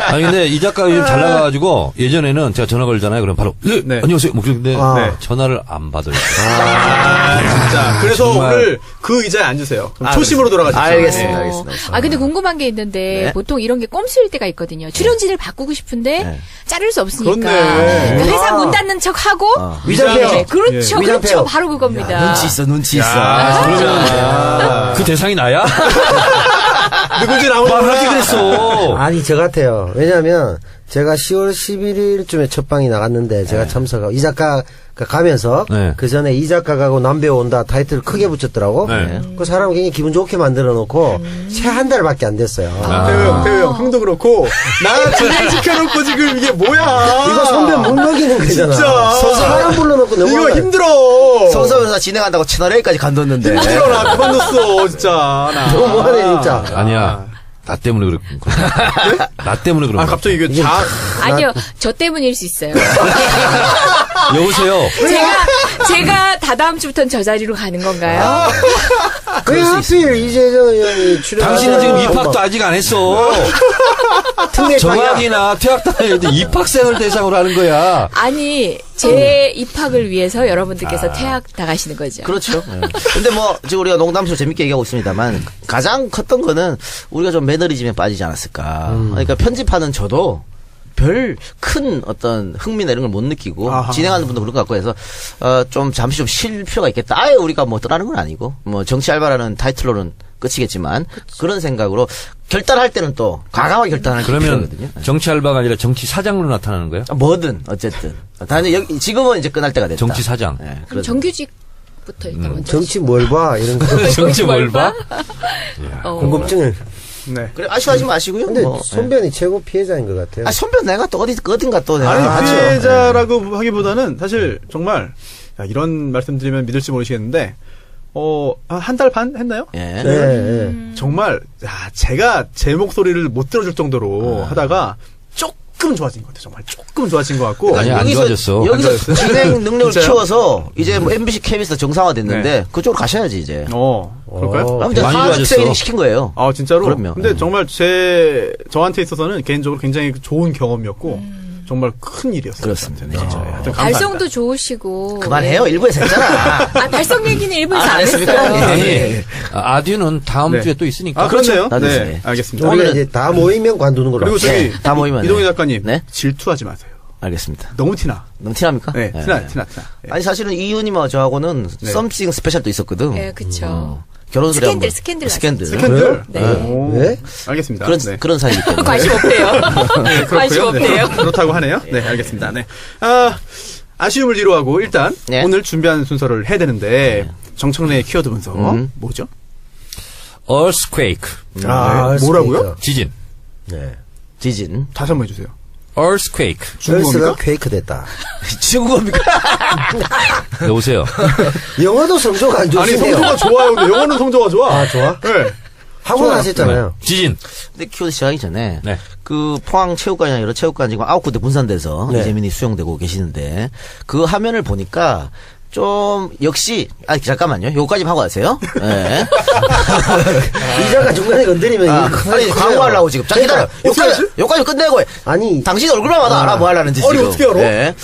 아니 근데 이 작가가 요즘 잘 나가가지고 예전에는 제가 전화 걸잖아요. 그럼 바로 네. 안녕하세요. 목소리인데 네. 전화를 안 받아요. 진짜. 그래서 정말. 오늘 그 의자에 앉으세요. 그럼 초심으로 돌아가시죠. 알겠습니다. 네. 알겠습니다. 근데 궁금한 게 있는데 네. 보통 이런 게 꼼수일 때가 있거든요. 출연진을 바꾸고 싶은데 네. 자를 수 없으니까 그렇네. 그 회사 문 닫는 척 하고 위장pe어. 네, 그렇죠. 위장pe어. 그렇죠. 바로 그겁니다. 눈치 있어, 눈치 있어. 그러면 그 대상이 나야? 누군지 나오는 말하기 그랬어. 아니, 저 같아요. 왜냐하면 제가 10월 11일쯤에 첫 방이 나갔는데 제가 참석하고 이 작가가 가면서 네. 그 전에 이 작가가 남배우 온다 타이틀을 크게 붙였더라고. 네. 그 사람을 굉장히 기분 좋게 만들어 놓고 채 한 달밖에 안 됐어요. 태우 형, 형도 그렇고 나 진행시켜놓고 지금 이게 뭐야? 이거 선배 못 먹이는 거잖아. 진짜. 사람 불러놓고 너무 이거 힘들어. 성서변호사 진행한다고 채널 A까지 간뒀는데. 힘들어. 나 그만뒀어 진짜. 나. 너무하네 진짜. 아니야. 나 때문에 그렇구나. 나 때문에 그런 거야. 갑자기 이게 다 아니요. 저 때문일 수 있어요. 여보세요. 제가 다다음 주부터는 저 자리로 가는 건가요? 왜 하필 이재정 의원이 출연? 당신은 지금 입학도 아직 안 했어. 특례 정학이나 퇴학단에 입학생을 대상으로 하는 거야. 아니, 제 입학을 위해서 여러분들께서 퇴학 나가시는 거죠. 그렇죠. 근데 뭐, 지금 우리가 농담식으로 재밌게 얘기하고 있습니다만, 가장 컸던 거는 우리가 좀 매너리즘에 빠지지 않았을까. 그러니까 편집하는 저도 별 큰 어떤 흥미나 이런 걸 못 느끼고, 진행하는 분도 그럴 것 같고 해서, 좀 잠시 좀 쉴 필요가 있겠다. 아예 우리가 뭐 떠나는 건 아니고, 뭐, 정치 알바라는 타이틀로는 끝이겠지만, 그런 생각으로 결단할 때는 또 과감하게 결단할 그러면 필요거든요. 정치 알바가 아니라 정치 사장으로 나타나는 거예요? 뭐든, 어쨌든. 단지 여기, 지금은 이제 끝날 때가 됐다. 정치 사장. 네, 그럼 그렇죠. 정규직부터 일단 먼저. 정치 뭘 봐 이런 거. 정치 뭘 봐? 궁금증을. 네. 그래, 아쉬워하지 마시고요. 근데 뭐. 선배는 최고 피해자인 것 같아요. 아, 선배 내가 또 어딘가 또 내가. 아니 맞죠. 피해자라고 하기보다는 사실 정말 야, 이런 말씀드리면 믿을지 모르시겠는데 한 달 반 했나요? 예. 네, 네. 정말 제가 제 목소리를 못 들어줄 정도로 하다가 조금 좋아진 것 같아요. 정말 조금 좋아진 것 같고. 아니, 안 좋아졌어. 여기서 안 좋아졌어요? 진행 능력을 진짜요? 키워서 이제 뭐 MBC KBS 정상화됐는데 그쪽으로 가셔야지 이제. 그럴까요? 그럼 이제 많이 하드 좋아졌어. 트레이닝 시킨 거예요. 아 진짜로? 그럼요. 근데 정말 저한테 있어서는 개인적으로 굉장히 좋은 경험이었고 정말 큰 일이었어요. 그렇습니다. 저한테는 진짜. 하여튼 감사합니다. 발성도 좋으시고. 그만해요. 일부에서 했잖아. 발성 얘기는 일부에서 안 안 했습니까? 했어요. 예. 아니, 아듀는 다음 네. 주에 또 있으니까. 아 그렇네요. 나도 네, 있어요. 알겠습니다. 우리가 오늘은- 이제 다 모이면 관두는 걸로. 그리고 저기 네, 다 모이면 이동희 네. 작가님 네? 질투하지 마세요. 알겠습니다. 너무 티나. 너무 티납니까? 네, 예. 티나. 예. 아니 사실은 이윤이와 저하고는 네. 썸씽 스페셜도 있었거든. 네, 그쵸. 결혼 소리 한번. 스캔들 스캔들. 스캔들. 네. 오, 왜? 알겠습니다. 그런 네. 그런 사이기 때문에. 관심 없대요. 네, 관심 그렇고요. 없대요. 네, 그렇다고 하네요. 네, 알겠습니다. 네. 아쉬움을 뒤로하고 일단 네. 오늘 준비한 순서를 해야 되는데 정청래의 키워드 분석 뭐죠? earthquake. 뭐라고요? 지진. 네. 지진. 다시 한번 해주세요. earthquake. 셀스가 중국어입니까? 퀘이크 됐다. 중국어입니까? 여보세요. 영어도 성적 안 아니 좋으시네요. 성조가 좋아요. 근데 영어는 성조가 좋아. 아, 좋아? 네. 학원 좋아요. 하셨잖아요. 지진. 근데 키워드 시작하기 전에 네. 그 포항 체육관이나 여러 체육관 지금 9군데 분산돼서 네. 이재민이 수용되고 계시는데 그 화면을 보니까 좀 역시 잠깐만요. 요거까지 하고 가세요. 네. 이자가 중간에 건드리면 아니 광고하려고 지금. 자 기다려. 요까지 끝내고. 아니 당신 얼굴만 봐도 알아 뭐 하려는지 아니 지금. 어떻게 알아? 네.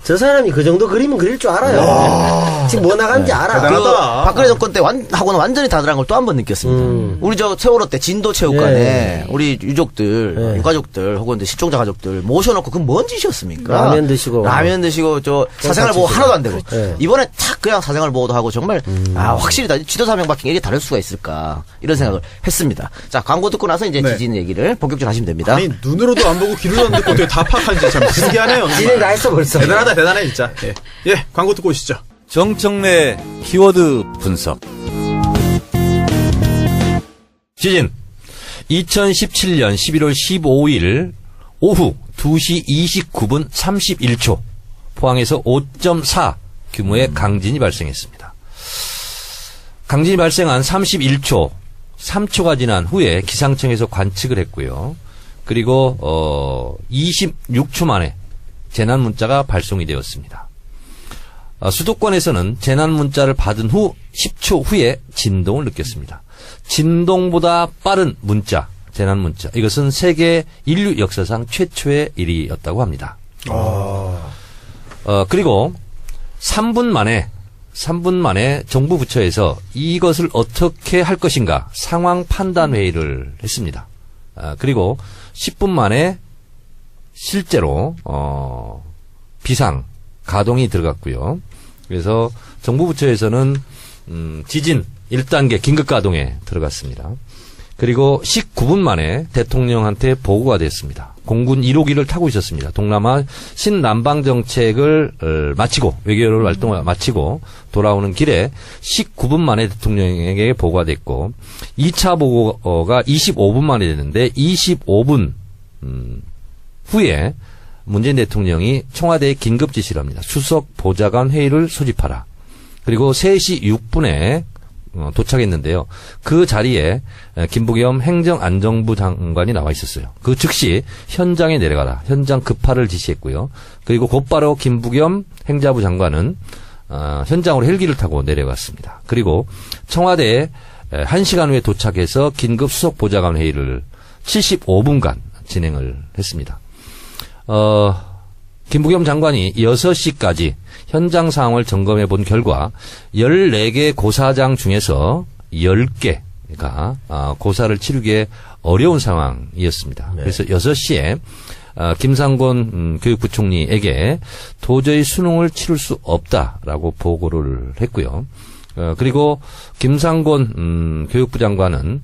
저 사람이 그 정도 그림은 그릴 줄 알아요. 지금 뭐 나간지 알아. 대단하다. 박근혜 정권 때 하고는 완전히 다르다는 걸 또 한 번 느꼈습니다. 우리 저 세월호 때 진도 체육관에 우리 유족들, 유가족들 혹은 실종자 가족들 모셔놓고 그 뭔 짓이었습니까? 라면 드시고 저 사생활 보호 하나도 안 되고 네. 이번에 탁 그냥 사생활 보호도 하고 정말 확실히 지도사 명밖에 이게 다를 수가 있을까 이런 생각을 했습니다. 자 광고 듣고 나서 이제 네. 지진 얘기를 본격적으로 하시면 됩니다. 아니 눈으로도 안 보고 귀로도 안 듣고 어떻게 다 파악하는지 참 신기하네요. 진행 다 했어 벌써. 대단하다 대단해 진짜. 예, 광고 듣고 오시죠. 정청래 키워드 분석. 지진 2017년 11월 15일 오후 2시 29분 31초 포항에서 5.4 규모의 강진이 발생했습니다. 강진이 발생한 31초, 3초가 지난 후에 기상청에서 관측을 했고요. 그리고 26초 만에 재난 문자가 발송이 되었습니다. 수도권에서는 재난 문자를 받은 후 10초 후에 진동을 느꼈습니다. 진동보다 빠른 문자, 재난 문자. 이것은 세계 인류 역사상 최초의 일이었다고 합니다. 그리고 3분 만에 정부 부처에서 이것을 어떻게 할 것인가 상황 판단 회의를 했습니다. 그리고 10분 만에 실제로 비상 가동이 들어갔고요. 그래서 정부 부처에서는 지진 1단계 긴급 가동에 들어갔습니다. 그리고 19분 만에 대통령한테 보고가 됐습니다. 공군 1호기를 타고 있었습니다. 동남아 신남방 정책을 마치고 외교를 활동을 마치고 돌아오는 길에 19분 만에 대통령에게 보고가 됐고 2차 보고가 25분 만에 됐는데 25분 후에 문재인 대통령이 청와대에 긴급 지시를 합니다. 수석 보좌관 회의를 소집하라. 그리고 3시 6분에 도착했는데요. 그 자리에 김부겸 행정안전부 장관이 나와 있었어요. 그 즉시 현장에 내려가라. 현장 급파를 지시했고요. 그리고 곧바로 김부겸 행자부 장관은 현장으로 헬기를 타고 내려갔습니다. 그리고 청와대에 1시간 후에 도착해서 긴급 수석 보좌관 회의를 75분간 진행을 했습니다. 김부겸 장관이 6시까지 현장 상황을 점검해 본 결과 14개 고사장 중에서 10개가 고사를 치르기에 어려운 상황이었습니다. 네. 그래서 6시에 김상곤 교육부총리에게 도저히 수능을 치를 수 없다라고 보고를 했고요. 그리고 김상곤 교육부 장관은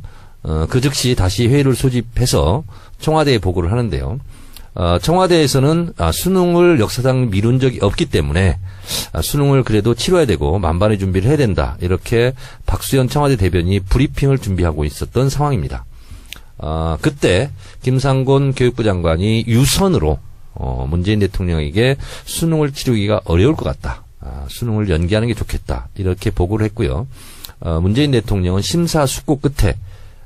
그 즉시 다시 회의를 소집해서 청와대에 보고를 하는데요. 청와대에서는 수능을 역사상 미룬 적이 없기 때문에 수능을 그래도 치러야 되고 만반의 준비를 해야 된다. 이렇게 박수현 청와대 대변인이 브리핑을 준비하고 있었던 상황입니다. 그때 김상곤 교육부 장관이 유선으로 문재인 대통령에게 수능을 치르기가 어려울 것 같다. 수능을 연기하는 게 좋겠다. 이렇게 보고를 했고요. 문재인 대통령은 심사숙고 끝에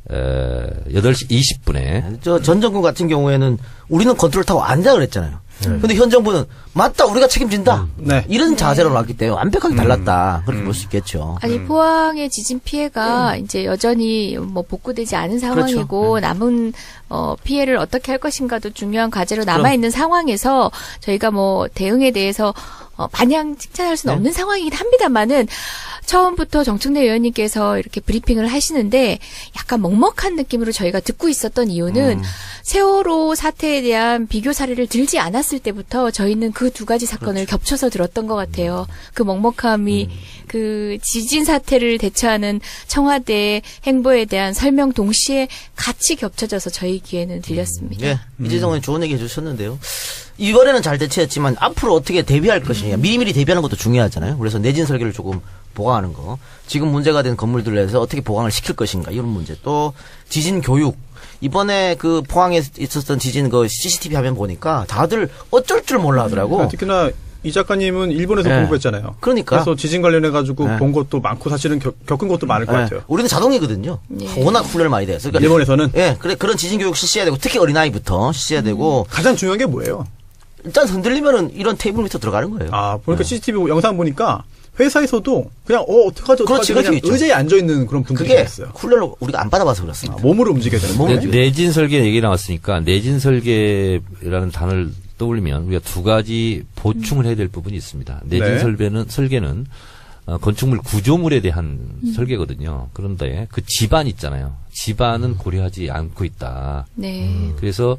8시 20분에 전 정권 같은 경우에는 우리는 컨트롤 타고 앉아 그랬잖아요. 근데 현 정부는 맞다 우리가 책임진다. 네. 이런 자세로 나왔기 때문에 완벽하게 달랐다. 그렇게 볼 수 있겠죠. 아니 포항의 지진 피해가 이제 여전히 뭐 복구되지 않은 상황이고 그렇죠. 남은 피해를 어떻게 할 것인가도 중요한 과제로 남아 있는 상황에서 저희가 뭐 대응에 대해서 마냥 칭찬할 수는 없는 상황이긴 합니다만은 처음부터 정청래 의원님께서 이렇게 브리핑을 하시는데 약간 먹먹한 느낌으로 저희가 듣고 있었던 이유는 세월호 사태에 대한 비교 사례를 들지 않았을 때부터 저희는 그 두 가지 사건을 겹쳐서 들었던 것 같아요. 그 먹먹함이 그 지진 사태를 대처하는 청와대의 행보에 대한 설명 동시에 같이 겹쳐져서 저희 귀에는 들렸습니다. 예, 이재정 의원 좋은 얘기 해주셨는데요. 이번에는 잘 대처했지만 앞으로 어떻게 대비할 것이냐. 미리미리 대비하는 것도 중요하잖아요. 그래서 내진 설계를 조금 보강하는 거. 지금 문제가 된 건물들에서 어떻게 보강을 시킬 것인가. 이런 문제. 또 지진 교육. 이번에 그 포항에 있었던 지진 그 CCTV 화면 보니까 다들 어쩔 줄 몰라 하더라고. 특히나 이 작가님은 일본에서 공부했잖아요. 그러니까. 그래서 지진 관련해가지고 본 것도 많고 사실은 겪은 것도 많을 것 같아요. 우리는 자동이거든요. 워낙 훈련을 많이 돼서. 그러니까 일본에서는? 그래, 그런 지진 교육 실시해야 되고 특히 어린아이부터 실시해야 되고. 가장 중요한 게 뭐예요? 일단 흔들리면은 이런 테이블 밑으로 들어가는 거예요. 아, 보니까 CCTV 영상 보니까 회사에서도 그냥 어떡하지 그렇지, 그냥 그렇죠. 의자에 앉아 있는 그런 분들이 그게 있어요. 훈련을 우리가 안 받아봐서 그렇습니다. 몸으로 움직여야 되는 거예요. 내진 설계 얘기 나왔으니까 내진 설계라는 단어를 떠올리면 우리가 두 가지 보충을 해야 될 부분이 있습니다. 내진 네. 설계는 건축물 구조물에 대한 설계거든요. 그런데 그 집안 있잖아요. 집안은 고려하지 않고 있다. 네. 그래서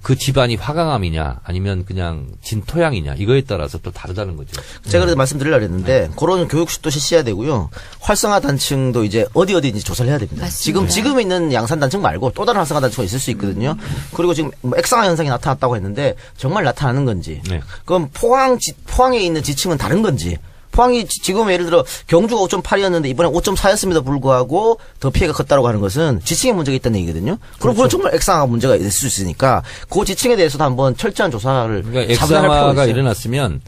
그 집안이 화강암이냐 아니면 그냥 진토양이냐 이거에 따라서 또 다르다는 거죠. 제가 그래서 말씀드리려고 했는데 그런 교육도 실시해야 되고요. 활성화 단층도 이제 어디인지 조사를 해야 됩니다. 맞습니다. 지금 있는 양산 단층 말고 또 다른 활성화 단층이 있을 수 있거든요. 그리고 지금 뭐 액상화 현상이 나타났다고 했는데 정말 나타나는 건지. 네. 그럼 포항에 있는 지층은 다른 건지. 포항이 지금 예를 들어 경주가 5.8이었는데 이번에 5.4였음에도 불구하고 더 피해가 컸다고 하는 것은 지층에 문제가 있다는 얘기거든요. 그럼 그건 정말 액상화가 문제가 있을 수 있으니까 그 지층에 대해서도 한번 철저한 조사를 그러니까 차분할 필요가 액상화가 있어요. 일어났으면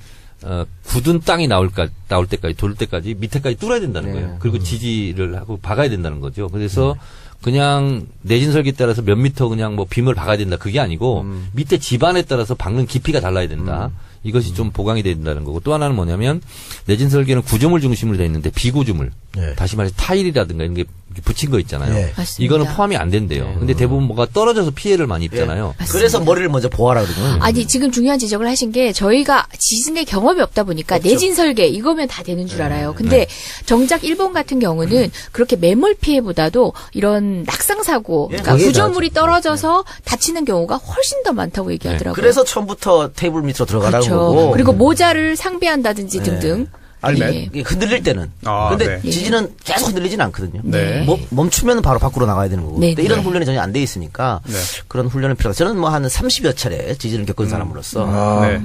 굳은 땅이 나올 때까지 돌 때까지 밑에까지 뚫어야 된다는 네. 거예요. 그리고 지지를 하고 박아야 된다는 거죠. 그래서 그냥 내진 설계에 따라서 몇 미터 그냥 뭐 빔을 박아야 된다 그게 아니고 밑에 집안에 따라서 박는 깊이가 달라야 된다. 이것이 좀 보강이 돼야 된다는 거고 또 하나는 뭐냐면 내진 설계는 구조물 중심으로 되어 있는데 비구조물 네. 다시 말해 타일이라든가 이런 게 붙인 거 있잖아요. 네. 맞습니다. 이거는 포함이 안 된대요. 근데 대부분 뭐가 떨어져서 피해를 많이 입잖아요. 그래서 머리를 먼저 보아라 그러거든요. 아니 지금 중요한 지적을 하신 게 저희가 지진의 경험이 없다 보니까 내진 설계 이거면 다 되는 줄 알아요. 근데 정작 일본 같은 경우는 그렇게 매몰 피해보다도 이런 낙상 사고, 그러니까 그게 구조물이 떨어져서 다치는 경우가 훨씬 더 많다고 얘기하더라고요. 그래서 처음부터 테이블 밑으로 들어가라고 그렇죠. 거고. 그리고 모자를 상비한다든지 등등. 알멧. 예. 이게 흔들릴 때는. 아, 근데 네. 지진은 계속 흔들리지는 않거든요. 네. 멈추면 바로 밖으로 나가야 되는 거고. 네, 근데 네. 이런 훈련이 전혀 안 돼 있으니까 네. 그런 훈련이 필요하다. 저는 뭐 한 30여 차례 지진을 겪은 사람으로서 네.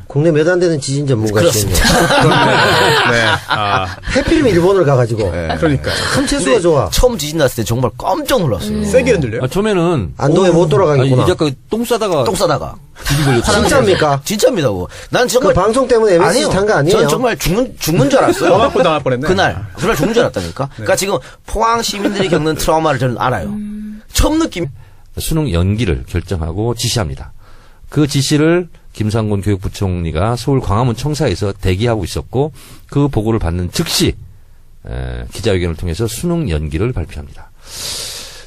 국내 몇 안 되는 지진 전문가시네요. 네. 아, 해필이면 일본을 가가지고. 그러니까요. 참 재수가 근데 좋아. 처음 지진 났을 때 정말 깜짝 놀랐어요. 세게 흔들려요? 처음에는 안동에 못 돌아가겠구나. 아니, 이제 똥 싸다가 똥 싸다가. 비비 걸렸죠. 진짜입니까? 진짜입니다. 그거. 난 그 정말 방송 때문에 MSG 탄 거 아니에요? 전 정말 죽는 줄 알았어요. 더 맞고 당할 뻔했네. 그날 죽는 줄 알았다니까. 그러니까 지금 포항 시민들이 겪는 트라우마를 저는 알아요. 처음 느낌. 수능 연기를 결정하고 지시합니다. 그 지시를 김상곤 교육부총리가 서울 광화문 청사에서 대기하고 있었고 그 보고를 받는 즉시 기자회견을 통해서 수능 연기를 발표합니다.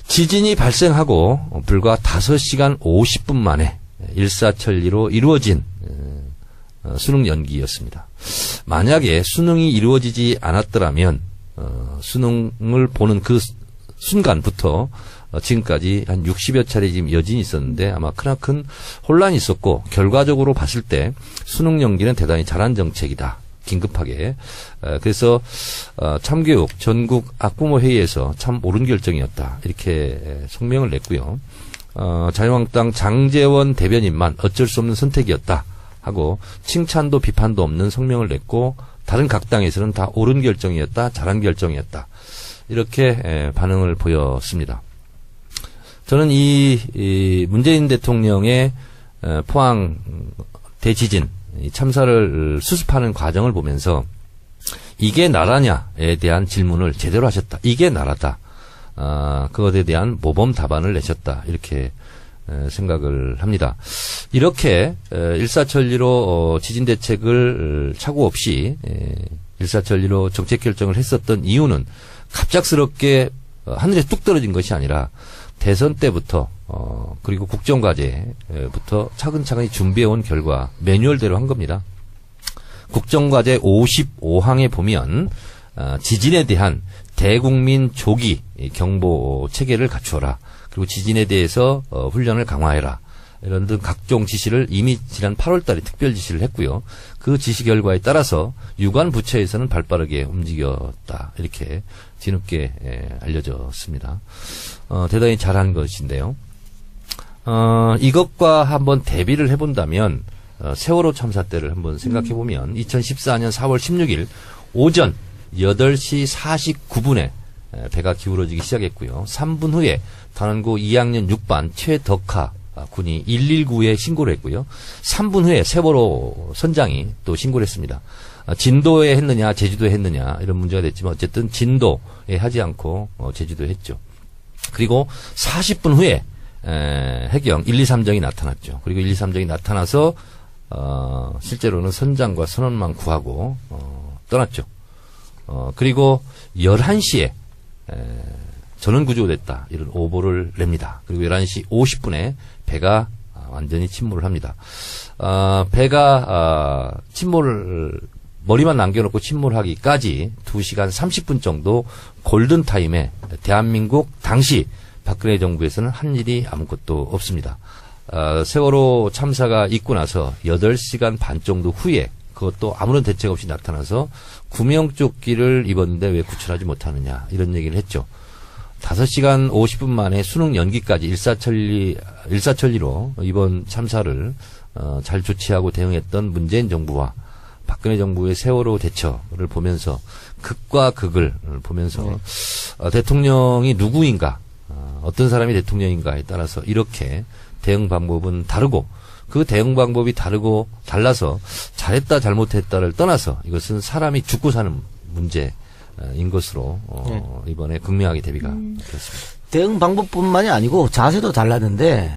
지진이 발생하고 불과 5시간 50분 만에 일사천리로 이루어진 수능 연기였습니다. 만약에 수능이 이루어지지 않았더라면 수능을 보는 그 순간부터 지금까지 한 60여 차례 지금 여진이 있었는데 아마 크나큰 혼란이 있었고 결과적으로 봤을 때 수능 연기는 대단히 잘한 정책이다. 긴급하게. 그래서 참교육 전국 학부모 회의에서 참 옳은 결정이었다. 이렇게 성명을 냈고요. 자유한국당 장제원 대변인만 어쩔 수 없는 선택이었다 하고 칭찬도 비판도 없는 성명을 냈고 다른 각 당에서는 다 옳은 결정이었다. 잘한 결정이었다. 이렇게 반응을 보였습니다. 저는 이 문재인 대통령의 포항 대지진 참사를 수습하는 과정을 보면서 이게 나라냐에 대한 질문을 제대로 하셨다. 이게 나라다. 그것에 대한 모범 답안을 내셨다. 이렇게 생각을 합니다. 이렇게 일사천리로 지진 대책을 착오 없이 일사천리로 정책 결정을 했었던 이유는 갑작스럽게 하늘에 뚝 떨어진 것이 아니라 대선 때부터 그리고 국정과제부터 차근차근히 준비해온 결과 매뉴얼대로 한 겁니다. 국정과제 55항에 보면 지진에 대한 대국민 조기 경보 체계를 갖추어라. 그리고 지진에 대해서 훈련을 강화해라. 이런 등 각종 지시를 이미 지난 8월 달에 특별 지시를 했고요. 그 지시 결과에 따라서 유관 부처에서는 발빠르게 움직였다. 이렇게 뒤늦게 알려졌습니다. 대단히 잘한 것인데요. 이것과 한번 대비를 해본다면 세월호 참사 때를 한번 생각해보면 2014년 4월 16일 오전 8시 49분에 배가 기울어지기 시작했고요. 3분 후에 단원고 2학년 6반 최덕하 군이 119에 신고를 했고요. 3분 후에 세월호 선장이 또 신고를 했습니다. 진도에 했느냐 제주도에 했느냐 이런 문제가 됐지만 어쨌든 진도에 하지 않고 제주도에 했죠. 그리고 40분 후에 해경 1, 2, 3정이 나타났죠. 그리고 1, 2, 3정이 나타나서 실제로는 선장과 선원만 구하고 떠났죠. 그리고 11시에 전원 구조됐다 이런 오보를 냅니다. 그리고 11시 50분에 배가 완전히 침몰을 합니다. 배가 침몰을 머리만 남겨놓고 침몰하기까지 2시간 30분 정도 골든타임에 대한민국 당시 박근혜 정부에서는 한 일이 아무것도 없습니다. 세월호 참사가 있고 나서 8시간 반 정도 후에 그것도 아무런 대책 없이 나타나서 구명조끼를 입었는데 왜 구출하지 못하느냐 이런 얘기를 했죠. 5시간 50분 만에 수능 연기까지 일사천리로 이번 참사를 잘 조치하고 대응했던 문재인 정부와 박근혜 정부의 세월호 대처를 보면서 극과 극을 보면서 대통령이 누구인가 어떤 사람이 대통령인가에 따라서 이렇게 대응 방법은 다르고 그 대응 방법이 다르고 달라서 잘했다 잘못했다를 떠나서 이것은 사람이 죽고 사는 문제인 것으로 이번에 극명하게 대비가 됐습니다. 대응 방법뿐만이 아니고 자세도 달랐는데